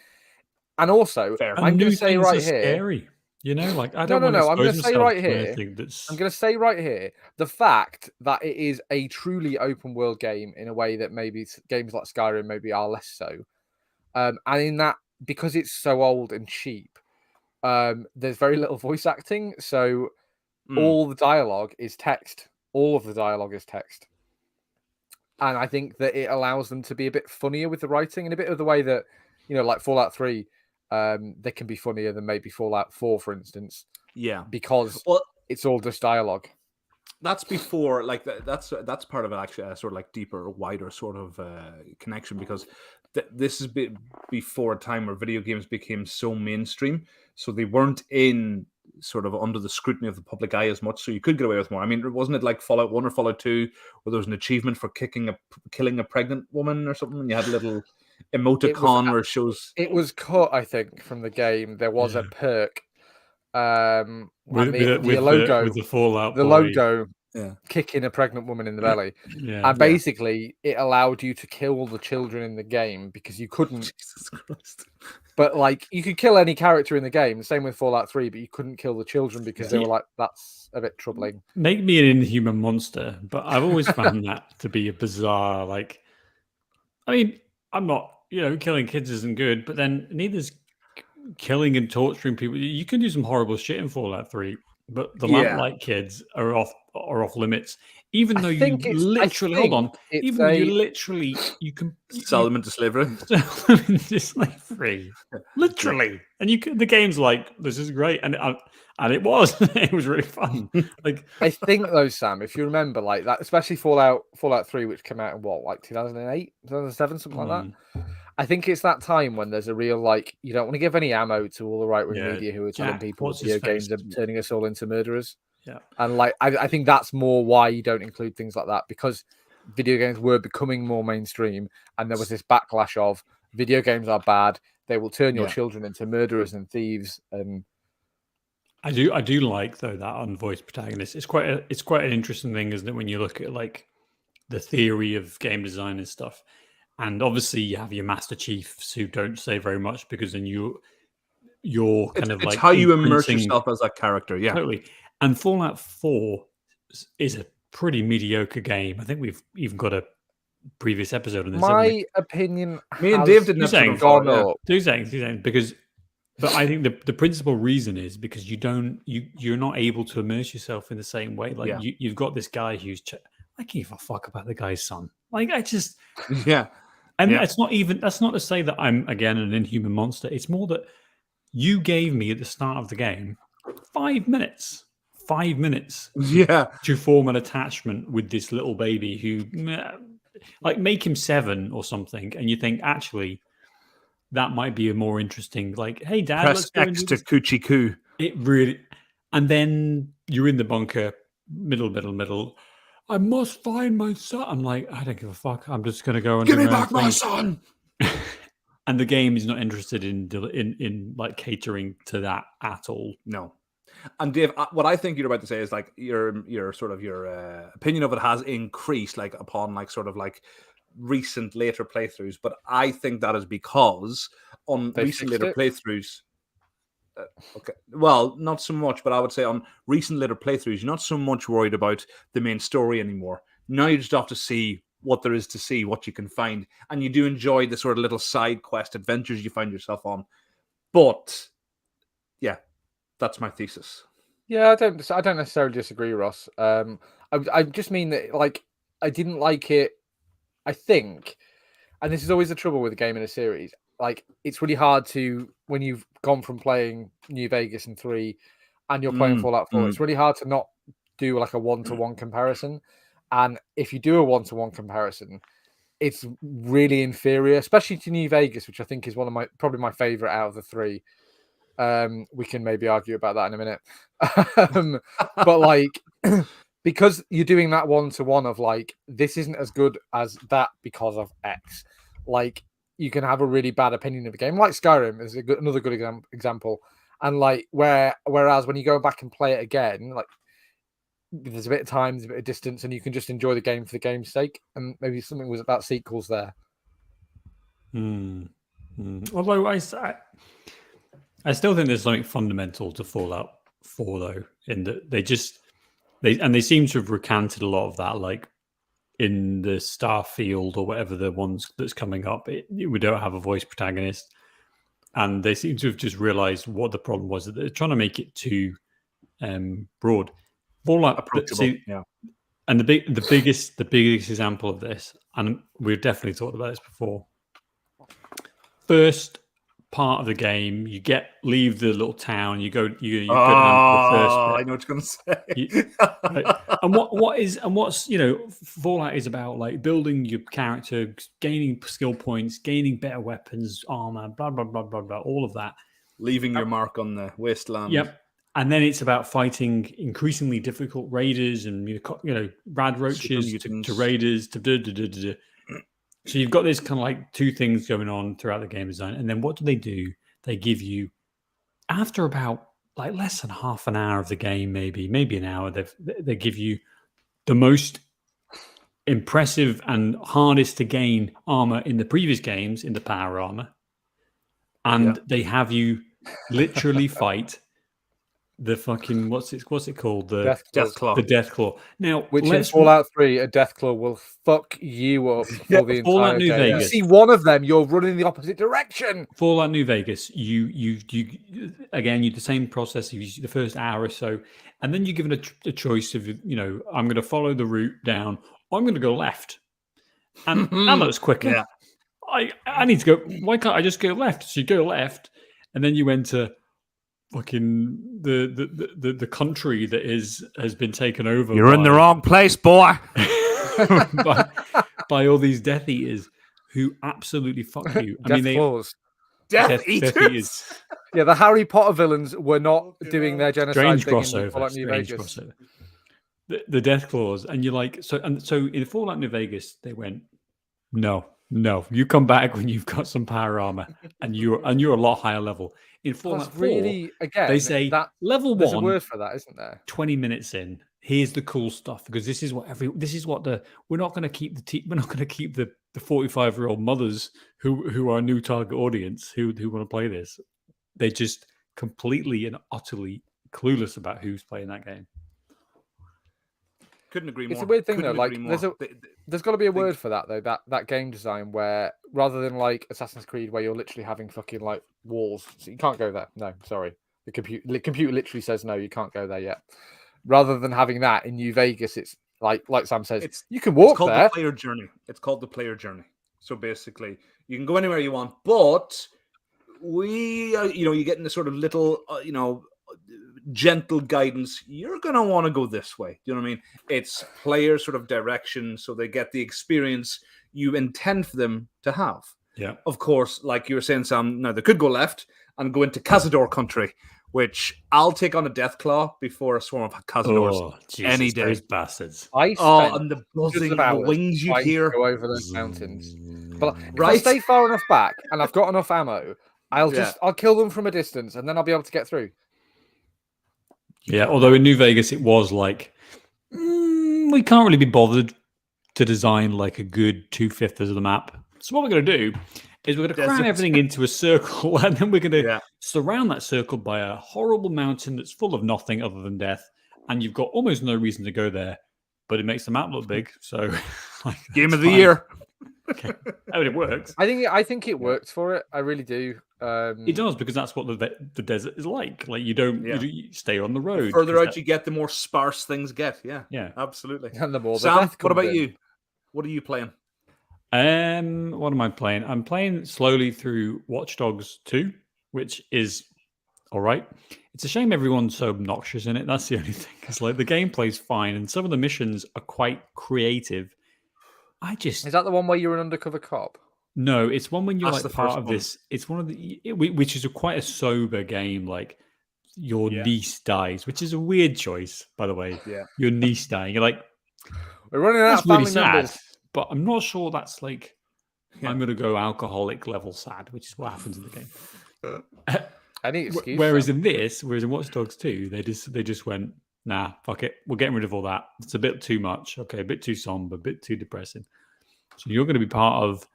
And also, I'm going to say right here, scary. You know, like I don't no. I'm going to say right here. I'm going to say right here the fact that it is a truly open world game in a way that maybe games like Skyrim maybe are less so, and in that because it's so old and cheap, there's very little voice acting, so all the dialogue is text. All of the dialogue is text. And I think that it allows them to be a bit funnier with the writing in a bit of the way that, like Fallout 3, they can be funnier than maybe Fallout 4, for instance. Yeah. Because it's all just dialogue. That's before, like, that's part of it, actually, a sort of like deeper, wider sort of connection, because this is before a time where video games became so mainstream. So they weren't in sort of under the scrutiny of the public eye as much, so you could get away with more. I mean, wasn't it like Fallout 1 or Fallout 2 where there was an achievement for killing a pregnant woman or something, and you had a little emoticon where it shows... It was cut, I think, from the game. There was a perk. With the logo, with the Fallout the boy. logo kicking a pregnant woman in the belly. And basically it allowed you to kill the children in the game because you couldn't. Jesus Christ. But like you could kill any character in the game, the same with Fallout 3, but you couldn't kill the children because they were like, that's a bit troubling. Make me an inhuman monster, but I've always found that to be a bizarre, like, I mean, I'm not, killing kids isn't good, but then neither's killing and torturing people. You can do some horrible shit in Fallout 3, but the Lamplight kids are off limits. Even though you literally you can sell them into slavery. Sell them into slavery, literally. And the game's like, this is great, and it was really fun. Like, I think though, Sam, if you remember, like that, especially Fallout 3, which came out in 2008, 2007, something like that. I think it's that time when there's a real, like, you don't want to give any ammo to all the right-wing media who are telling people video games are turning us all into murderers. Yeah. And, like, I think that's more why you don't include things like that, because video games were becoming more mainstream, and there was this backlash of video games are bad. They will turn your children into murderers and thieves. And I do like, though, that unvoiced protagonist. It's quite an interesting thing, isn't it, when you look at, like, the theory of game design and stuff. And obviously, you have your Master Chiefs who don't say very much because then you're kind of like... It's how you immerse yourself as that character, yeah. Totally. And Fallout 4 is a pretty mediocre game. I think we've even got a previous episode on this. My opinion... Me and Dave didn't have gone up. Two seconds. Because... But I think the principal reason is because you're not able to immerse yourself in the same way. Like, you've got this guy who's... I can't give a fuck about the guy's son. Like, I just... Yeah. And that's not to say that I'm, again, an inhuman monster. It's more that you gave me at the start of the game 5 minutes to form an attachment with this little baby who, like, make him 7 or something. And you think, actually, that might be a more interesting, like, hey, Dad, press X to coochie coo. It really... And then you're in the bunker, middle. I must find my son. I'm like, I don't give a fuck. I'm just going to go and give me back my son. And the game is not interested in like catering to that at all. No. And Dave, what I think you're about to say is like your sort of your opinion of it has increased like upon like sort of like recent later playthroughs. But I think that is because on recent later playthroughs. Okay, well, not so much, but I would say on recent later playthroughs, you're not so much worried about the main story anymore. Now you just have to see what there is to see, what you can find, and you do enjoy the sort of little side quest adventures you find yourself on. But yeah, that's my thesis. Yeah, I don't necessarily disagree, Ross. I just mean that, like, I didn't like it. I think, and this is always the trouble with a game in a series. Like, it's really hard to, when you've gone from playing New Vegas and 3 and you're playing Fallout 4, it's really hard to not do like a one-to-one comparison. And if you do a one-to-one comparison, it's really inferior, especially to New Vegas, which I think is probably my favorite out of the 3. We can maybe argue about that in a minute. But like, because you're doing that one-to-one of like, this isn't as good as that because of X. Like, you can have a really bad opinion of a game, like Skyrim is another good example. And like, whereas when you go back and play it again, like, there's a bit of time, there's a bit of distance, and you can just enjoy the game for the game's sake. And maybe something was about sequels there. Although I still think there's something fundamental to Fallout 4, though, in that they seem to have recanted a lot of that, like in the Starfield or whatever the ones that's coming up, we don't have a voice protagonist, and they seem to have just realized what the problem was, that they're trying to make it too broad. Fallout, approachable, and the biggest example of this, and we've definitely talked about this before. First part of the game, you leave the little town, you go to the first bit. I know what you're going to say. Right? And what's Fallout is about, like, building your character, gaining skill points, gaining better weapons, armor, blah blah blah blah blah, all of that, leaving your mark on the wasteland. Yep. And then it's about fighting increasingly difficult raiders and rad roaches to raiders to. So you've got this kind of like two things going on throughout the game design. And then what do? They give you, after about like less than half an hour of the game, maybe an hour, they give you the most impressive and hardest to gain armor in the previous games, in the power armor. And they have you literally fight the fucking what's it called? The Deathclaw. The Deathclaw. Now, which in Fallout 3, a Deathclaw will fuck you up for the Fallout entire New game. Vegas. You see one of them, you're running the opposite direction. Fallout New Vegas, you again, you the same process. You use the first hour or so, and then you're given a choice of I'm going to follow the route down, or I'm going to go left, and that looks quicker. Yeah. I need to go. Why can't I just go left? So you go left, and then you enter fucking the country that has been taken over. You're in the wrong place, boy. by all these Death Eaters who absolutely fuck you. Death Eaters. Yeah, the Harry Potter villains were not doing their genocide strange thing crossover. in Fallout New Vegas. Crossover. The Death Claws, and you're like, so in Fallout New Vegas, they went, no, you come back when you've got some power armor, and you're a lot higher level. In Fallout 4, they say that level 1. There's a word for that, isn't there? 20 minutes in, here's the cool stuff, because we're not going to keep the 45-year-old mothers who are a new target audience who want to play this. They're just completely and utterly clueless about who's playing that game. Couldn't agree more. It's a weird thing though. Like, there's got to be a word for that though. That game design where rather than like Assassin's Creed, where you're literally having fucking like walls, so you can't go there. No, sorry, the computer literally says no, you can't go there yet. Rather than having that in New Vegas, it's like Sam says, you can walk it's called there. The player journey. It's called the player journey. So basically, you can go anywhere you want, but you get in this sort of little, gentle guidance. You're going to want to go this way. You know what I mean? It's player sort of direction, so they get the experience you intend for them to have. Yeah. Of course, like you were saying, Sam, now they could go left and go into Cazador country, which I'll take on a Deathclaw before a swarm of Cazadors any day. Those bastards. And the buzzing, the wings you hear. Go over those mountains. But if I stay far enough back and I've got enough ammo, I'll kill them from a distance and then I'll be able to get through. Yeah, although in New Vegas it was like, we can't really be bothered to design like a good 2/5 of the map. So what we're going to do is we're going to cram everything into a circle, and then we're going to surround that circle by a horrible mountain that's full of nothing other than death, and you've got almost no reason to go there, but it makes the map look big. So, game of the year. Okay. I mean, it works. I think it works for it. I really do. It does, because that's what the desert is like. Like you stay on the road. The further out you get, the more sparse things get. Yeah, absolutely. And the more Sam, what about you? What are you playing? What am I playing? I'm playing slowly through Watch Dogs 2, which is all right. It's a shame everyone's so obnoxious in it. That's the only thing. Because like the gameplay's fine, and some of the missions are quite creative. Is that the one where you're an undercover cop? No, it's one when you're That's like part of this. It's one of which is quite a sober game. Like your niece dies, which is a weird choice, by the way. Yeah, your niece dying. You're like, we're running out of family members. But I'm not sure that's like I'm going to go alcoholic level sad, which is what happens in the game. Any excuse. Whereas in Watch Dogs 2, they just went, nah, fuck it, we're getting rid of all that. It's a bit too much. Okay, a bit too somber, a bit too depressing. So you're going to be part of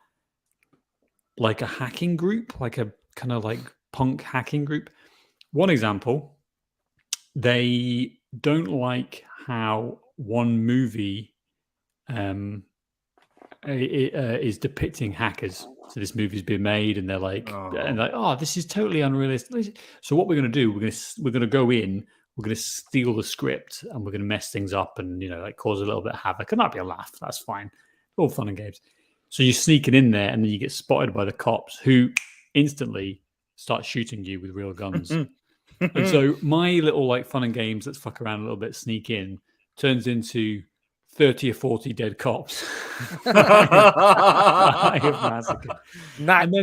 like a hacking group, like a kind of like punk hacking group. One example, they don't like how one movie is depicting hackers. So this movie's been made, and they're like, oh, this is totally unrealistic. So what we're going to do, we're going to go in, we're going to steal the script, and we're going to mess things up, and like cause a little bit of havoc. And that'd be a laugh. That's fine. All fun and games. So you're sneaking in there, and then you get spotted by the cops, who instantly start shooting you with real guns. And so my little like fun and games, let's fuck around a little bit, sneak in, turns into 30 or 40 dead cops. I have massacred.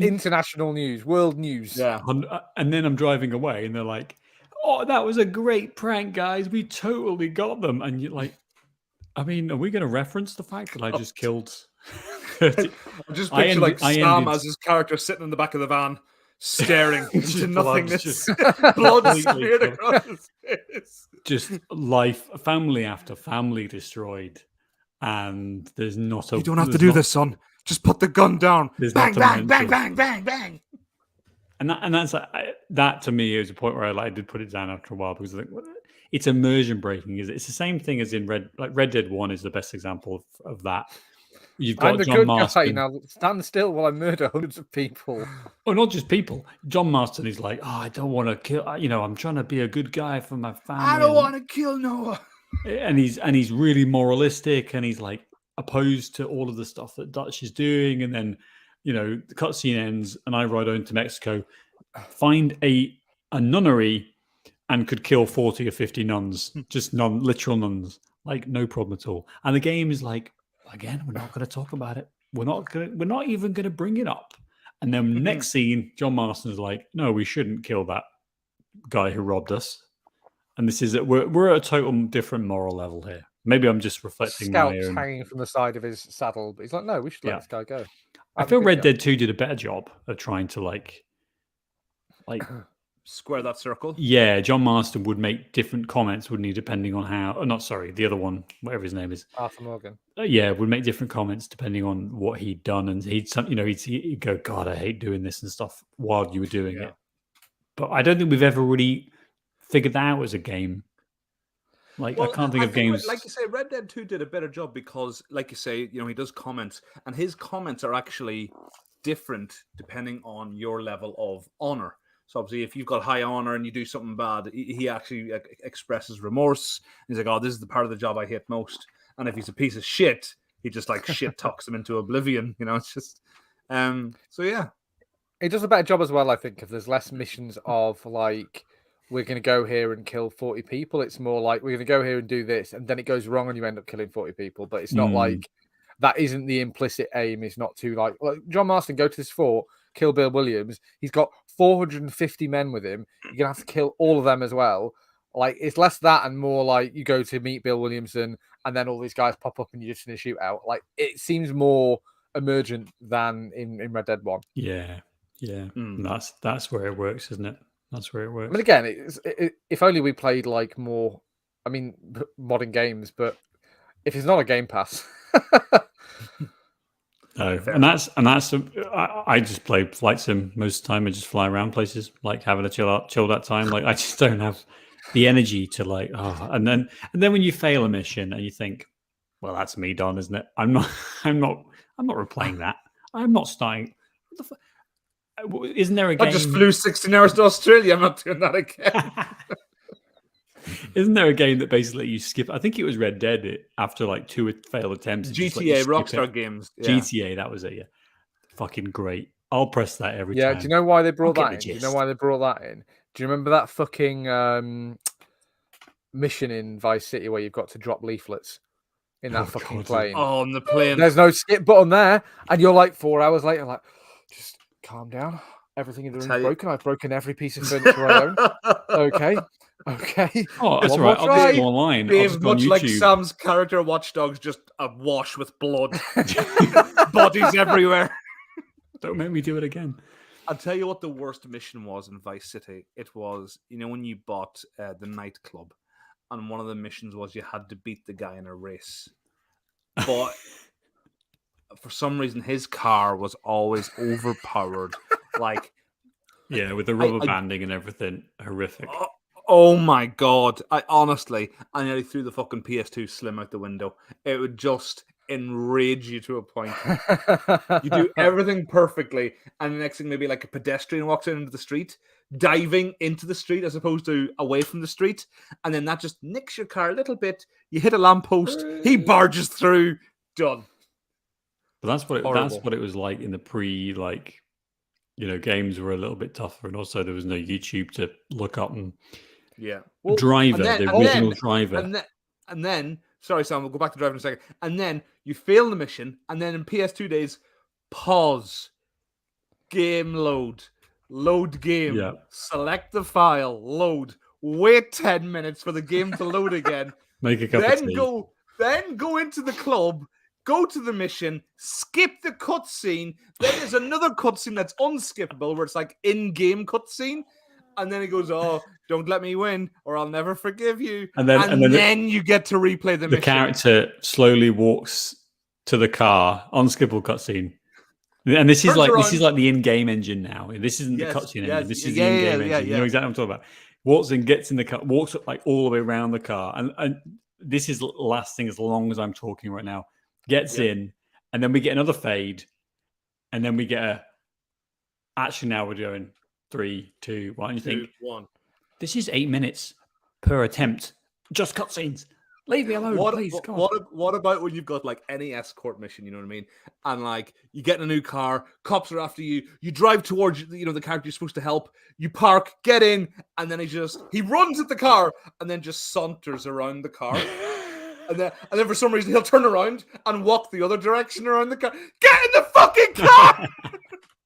International news, world news. Yeah. And then I'm driving away, and they're like, oh, that was a great prank, guys. We totally got them. And you're like, I mean, are we going to reference the fact that I just killed 30? I just picture I Sam ended- as his character sitting in the back of the van, staring into Just nothingness. just Blood completely smeared covered. across his face. Just life, family after family destroyed. And there's not a... You don't have to there's do not- this, son. Just put the gun down. There's Bang, not a bang, bang, mention. bang, bang, bang. And that's that to me is a point where I did put it down after a while because I think it's immersion breaking. It's the same thing as in Red Dead 1 is the best example of that. You've got I'm the John good Marston. guy now. Stand still while I murder hundreds of people. Oh, not just people. John Marston is like, oh, I don't want to kill. I'm trying to be a good guy for my family. I don't want to kill Noah. And he's really moralistic, and he's like opposed to all of the stuff that Dutch is doing. And then, the cutscene ends, and I ride on to Mexico, find a nunnery, and could kill 40 or 50 nuns, just literal nuns, like no problem at all. And the game is like, again, we're not going to talk about it. We're not even going to bring it up. And then next scene, John Marston is like, no, we shouldn't kill that guy who robbed us. And this is we're at a total different moral level here. Maybe I'm just reflecting my Scalps own. hanging from the side of his saddle, but he's like, no, we should let this guy go. I feel Red Dead 2 did a better job of trying to like square that circle. Yeah, John Marston would make different comments, wouldn't he, depending on how... Oh, not sorry, the other one, whatever his name is. Arthur Morgan. Yeah, would make different comments depending on what he'd done. And he'd go, God, I hate doing this and stuff while you were doing it. But I don't think we've ever really figured that out as a game. Like, I can't think of games... Like you say, Red Dead 2 did a better job because, like you say, he does comments. And his comments are actually different depending on your level of honor. So obviously, if you've got high honor and you do something bad, he actually expresses remorse. He's like, "Oh, this is the part of the job I hate most." And if he's a piece of shit, he just like shit talks him into oblivion. It's just, so yeah. It does a better job as well, I think, if there's less missions of like, we're going to go here and kill 40 people. It's more like, we're going to go here and do this, and then it goes wrong and you end up killing 40 people. But it's not like, that isn't the implicit aim. It's not too like John Marston, go to this fort, kill Bill Williams. He's got 450 men with him. You're going to have to kill all of them as well. Like, it's less that and more like you go to meet Bill Williamson and then all these guys pop up and you're just in a shootout. Like, it seems more emergent than in Red Dead 1. Yeah. That's where it works, isn't it? That's where it works. I mean, again, if only we played like more, modern games, but if it's not a Game Pass... No, and that's I just play flight sim most of the time. I just fly around places, like having a chill out time. Like, I just don't have the energy to like. Oh, and then when you fail a mission and you think, well, that's me done, isn't it? I'm not replaying that. I'm not starting. Isn't there a game? I just flew 16 hours to Australia. I'm not doing that again. Isn't there a game that basically you skip? I think it was Red Dead. After like 2 failed attempts, GTA, Rockstar Games. Yeah. GTA, that was it. Yeah, fucking great. I'll press that every time. Yeah, do you know why they brought that in? Do you know why they brought that in? Do you remember that fucking mission in Vice City where you've got to drop leaflets in that fucking plane? Oh, on the plane. There's no skip button there, and you're like 4 hours later, like, just calm down. Everything in the room is broken. I've broken every piece of furniture I own. Okay. Oh, that's all right. I'll just go online. Dave, much like Sam's character, Watch Dogs, just awash with blood. Bodies everywhere. Don't make me do it again. I'll tell you what the worst mission was in Vice City. It was, when you bought the nightclub, and one of the missions was you had to beat the guy in a race. But for some reason, his car was always overpowered. Like, yeah, with the rubber banding and everything. Horrific. Oh my God. I nearly threw the fucking PS2 Slim out the window. It would just enrage you to a point. You do everything perfectly, and the next thing, maybe like a pedestrian walks into the street, diving into the street as opposed to away from the street, and then that just nicks your car a little bit. You hit a lamppost, he barges through, done. But that's what it was like in the games were a little bit tougher, and also there was no YouTube to look up and Driver, the original Driver. And then, sorry, Sam, we'll go back to Driver in a second. And then you fail the mission, and then in PS2 days, pause, game load game, select the file, load. wait 10 minutes for the game to load again, Make a cup of then tea. go into the club, go to the mission, skip the cutscene. Then there's another cutscene that's unskippable where it's like in-game cutscene, and then it goes, "Oh, don't let me win, or I'll never forgive you." And then you get to replay the the mission. character slowly walks to the car, unskippable cutscene. And this is like the in-game engine now. This isn't the cutscene engine. This is the in-game engine. You know exactly what I'm talking about. Walks in, gets in the car, walks like all the way around the car, and this is lasting as long as I'm talking right now. Gets in, and then we get another fade, and then we get a. Actually, now we're doing 3, 2, 1. You think 1. This is 8 minutes per attempt. Just cutscenes. Leave me alone, please. What about when you've got like any escort mission? You know what I mean? And like you get in a new car, cops are after you. You drive towards the character you're supposed to help. You park, get in, and then he runs at the car and then just saunters around the car. And then for some reason he'll turn around and walk the other direction around the car. Get in the fucking car!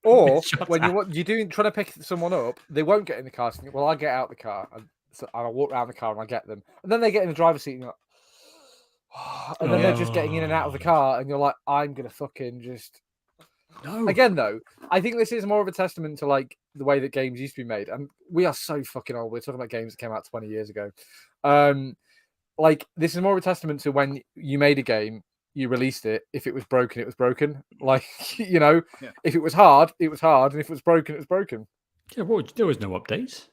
Or when you're trying to pick someone up, they won't get in the car. So well, I get out the car and I'll walk around the car and I get them, and then they get in the driver's seat and you're like, and then they're just getting in and out of the car, and you're like, I'm gonna fucking just. No. Again, though, I think this is more of a testament to like the way that games used to be made, and we are so fucking old. We're talking about games that came out 20 years ago. Like this is more of a testament to when you made a game, you released it. If it was broken, it was broken. Like if it was hard, it was hard, and if it was broken, it was broken. Yeah, well, there was no updates.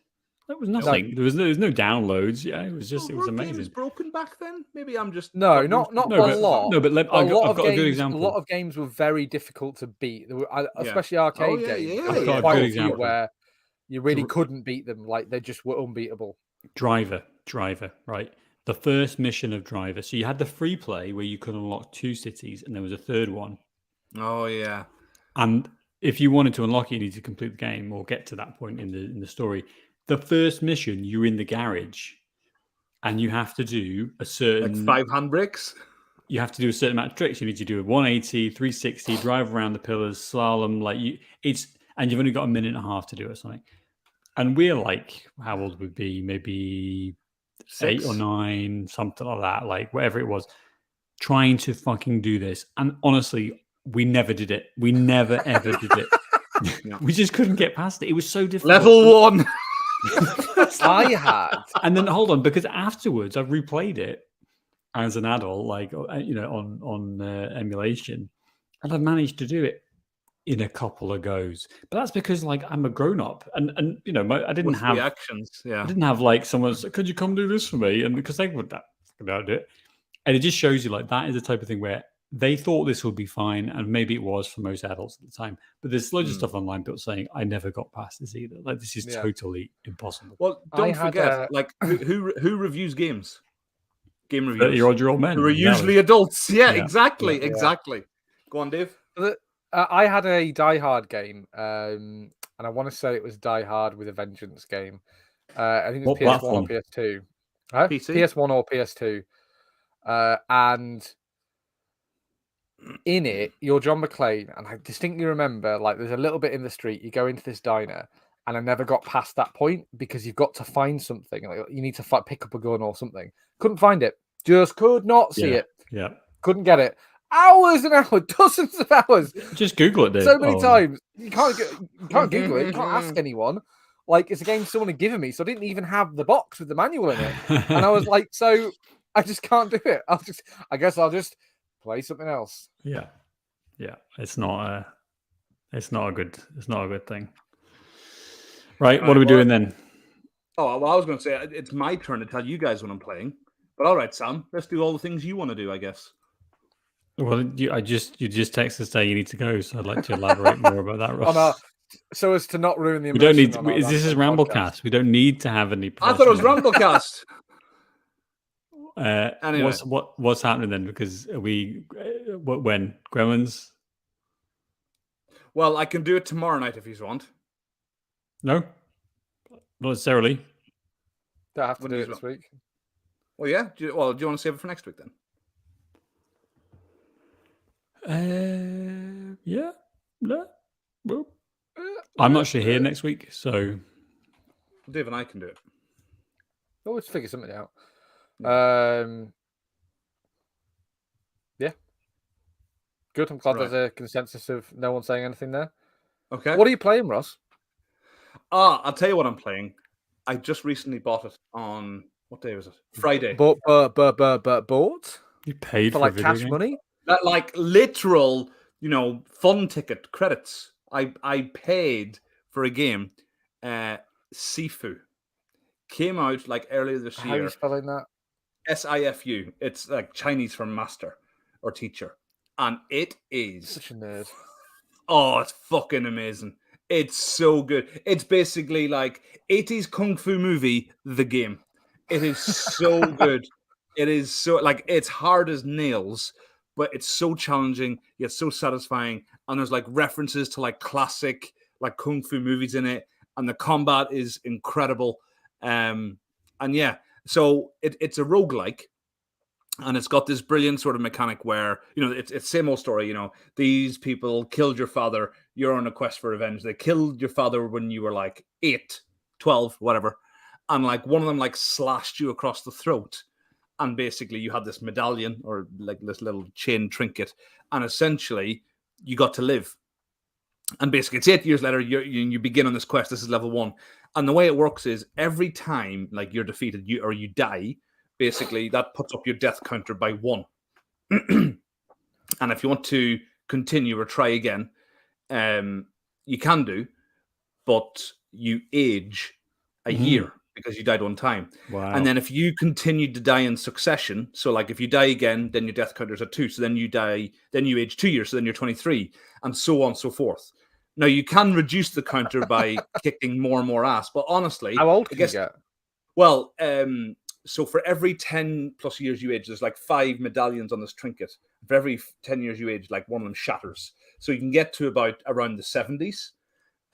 There was nothing. There was no downloads. Yeah, it was just it was amazing. Games broken back then? Maybe I'm just not a lot. No, but I've got a good example. A lot of games were very difficult to beat. There were, especially arcade games. I've got a good example where you really couldn't beat them. Like they just were unbeatable. Driver, right? The first mission of Driver. So you had the free play where you could unlock 2 cities, and there was a third one. Oh yeah. And if you wanted to unlock it, you need to complete the game or get to that point in the story. The first mission, you're in the garage, and you have to do a certain 5 handbrakes. You have to do a certain amount of tricks. You need to do a 180, 360, drive around the pillars, slalom. And you've only got a minute and a half to do it or something. And we're like, how old would we be? Maybe 6, 8 or 9, something like that. Like whatever it was, trying to fucking do this. And honestly, we never did it. We never ever did it. We just couldn't get past it. It was so difficult. Level 1. I had, and then hold on, because afterwards I've replayed it as an adult, like on emulation, and I've managed to do it in a couple of goes. But that's because like I'm a grown up, and I didn't have reactions. Yeah, I didn't have like someone say, "Could you come do this for me?" And because they would do it, and it just shows you like that is the type of thing where they thought this would be fine, and maybe it was for most adults at the time. But there's loads of stuff online people saying, I never got past this either. Like, this is totally impossible. Well, don't forget, like, who reviews games? Game reviewers. 30-year-old men. Who are usually adults. Yeah, exactly. Go on, Dave. I had a Die Hard game, and I want to say it was Die Hard with a Vengeance game. I think it was PS1 or PS2. PC? PS1 or PS2. And in it, you're John McClane, and I distinctly remember, like, there's a little bit in the street, you go into this diner, and I never got past that point because you've got to find something. Like, you need to pick up a gun or something. Couldn't find it. Just could not see it. Yeah. Couldn't get it. Hours and hours, dozens of hours. Just Google it, Dave. So many times. You can't Google it. You can't ask anyone. Like, it's a game someone had given me, so I didn't even have the box with the manual in it. And I was like, so I just can't do it. I guess I'll just play something else. Yeah. It's not a good thing. Right. What are we doing then? Oh, well, I was going to say it's my turn to tell you guys what I'm playing. But all right, Sam, let's do all the things you want to do, I guess. Well, you just text to say you need to go, so I'd like to elaborate more about that, Ross. So as to not ruin the immersion. We don't need. This is Ramblecast. We don't need to have any. I thought it was Ramblecast. Anyway, what's happening then? Because when Gremlins? Well, I can do it tomorrow night if you want. No, not necessarily. Don't have to do it this week. Well, yeah. Do you want to save it for next week then? Yeah. No. Well, I'm not actually here next week, so Dave and I can do it. Always figure something out. Yeah. Good. I'm glad Right. there's a consensus of no one saying anything there. Okay. What are you playing, Ross? I'll tell you what I'm playing. I just recently bought it on what day was it? Friday. Bought You paid for for like a video cash game? money? That like literal, fun ticket credits. I paid for a game. Sifu came out like earlier this How are you year. spelling that? SIFU. It's like Chinese for master or teacher, and it is Such a nerd. Oh, it's fucking amazing. It's so good. It's basically like 80s kung fu movie, the game. It is so good. It is so like it's hard as nails, but it's so challenging, yet so satisfying. And there's like references to like classic like kung fu movies in it, and the combat is incredible. And yeah, so it's a roguelike. And it's got this brilliant sort of mechanic where, it's same old story, these people killed your father, you're on a quest for revenge. They killed your father when you were like 8, 12, whatever. And like one of them like slashed you across the throat. And basically you had this medallion or like this little chain trinket. And essentially you got to live. And basically it's 8 years later, you begin on this quest. This is level 1. And the way it works is every time like you're defeated you die, basically, that puts up your death counter by 1. And if you want to continue or try again, you can do, but you age a year because you died one time. Wow. And then if you continue to die in succession, so like if you die again, then your death counter's at 2. So then you die, then you age 2 years, so then you're 23, and so on and so forth. Now, you can reduce the counter by kicking more and more ass, but honestly... How old can you get? Well, so for every 10 plus years you age, there's like 5 medallions on this trinket. For every 10 years you age, like one of them shatters. So you can get to about around the 70s,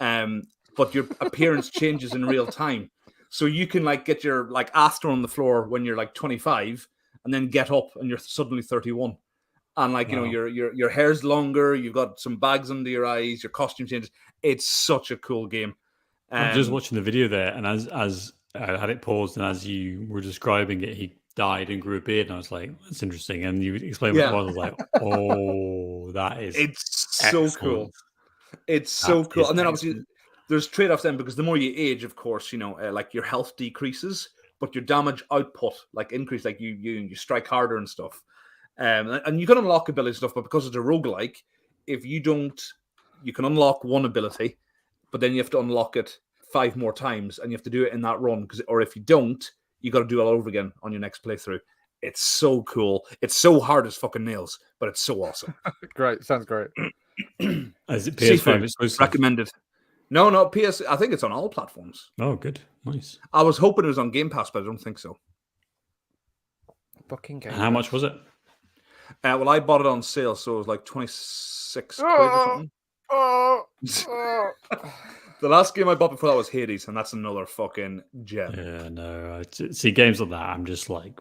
but your appearance changes in real time. So you can like get your like ass thrown on the floor when you're like 25, and then get up and you're suddenly 31. And like, Wow. your hair's longer, you've got some bags under your eyes, your costume changes. It's such a cool game. I was just watching the video there, and as I had it paused, and as you were describing it, he died and grew a beard, and I was like, "That's interesting." And you explained what it was. I was like, "Oh, that is so cool. It's so cool." And then obviously there's trade-offs then because the more you age, of course, like your health decreases, but your damage output like increase. Like you strike harder and stuff. And you can unlock ability stuff, but because it's a roguelike, if you don't, you can unlock one ability, but then you have to unlock it 5 more times, and you have to do it in that run. Or if you don't, you got to do it all over again on your next playthrough. It's so cool. It's so hard as fucking nails, but it's so awesome. Great, sounds great. Is it PS5 exclusive? Recommended. No, PS. I think it's on all platforms. Oh, good, nice. I was hoping it was on Game Pass, but I don't think so. Fucking Game How Pass. much was it? Well, I bought it on sale, so it was like 26 quid or something. The last game I bought before that was Hades, and that's another fucking gem. Yeah, no. See games like that, I'm just like,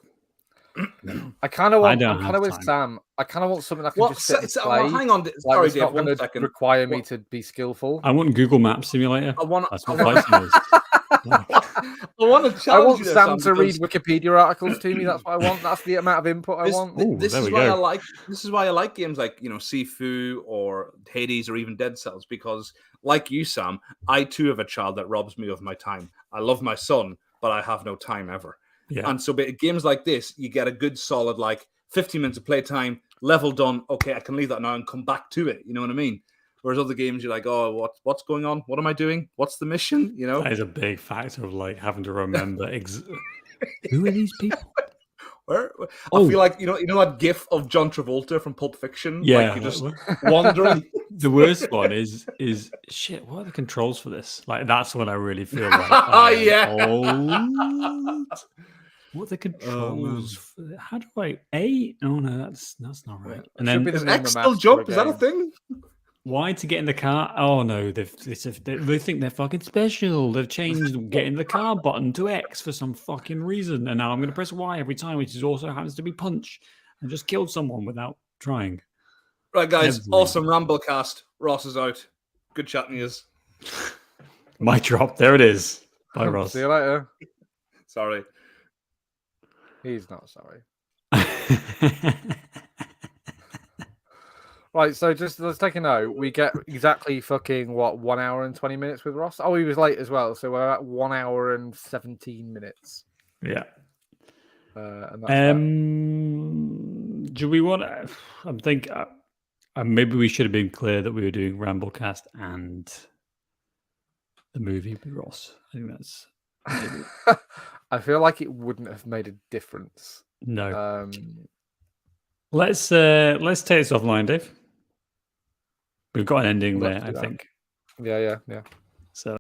I kind of want. don't I'm kind of have with time. Sam. I kind of want something I can just sit and play. Hang on, Like, sorry, it's Dave, not going 1 to second. require me to be skillful. I want Google Maps Simulator. I want That's what Flight Sim is. I want to challenge I want you there, Sam to because read Wikipedia articles to me. That's what I want. That's the amount of input I want. Ooh, this there is we why go. This is why I like games like Sifu or Hades or even Dead Cells, because like you, Sam, I too have a child that robs me of my time. I love my son, but I have no time ever. Yeah. And so games like this, you get a good solid like 15 minutes of playtime, level done. Okay, I can leave that now and come back to it. You know what I mean? Whereas other games, you're like, oh, what's going on? What am I doing? What's the mission? That is a big factor of like having to remember who are these people? Where? I feel like you know that GIF of John Travolta from Pulp Fiction. Yeah, like you're just wandering. The worst one is shit. What are the controls for this? Like that's when I really feel like, yeah. What are the controls? How do I A? Oh no, that's not right. And Should then be the Is name X of still maths jump? for Is a that a game. thing? why to get in the car? Oh no, they think they're fucking special. They've changed get in the car button to X for some fucking reason, and now I'm going to press Y every time, which is also happens to be punch. I just killed someone without trying. Right, guys. Every- Awesome Ramblecast. Ross is out. Good chatting to you. Mic drop. There it is. Bye, Ross. See you later. Sorry. He's not sorry. Right, so just let's take a note. We get exactly fucking what 1 hour and 20 minutes with Ross. Oh, he was late as well, so we're at 1 hour and 17 minutes. Yeah. And that's that. Do we want to? I'm thinking maybe we should have been clear that we were doing Ramblecast and the movie with Ross. I think that's maybe. I feel like it wouldn't have made a difference. No. Let's take this offline, Dave. We've got an ending Let's there, I do that. think. Yeah.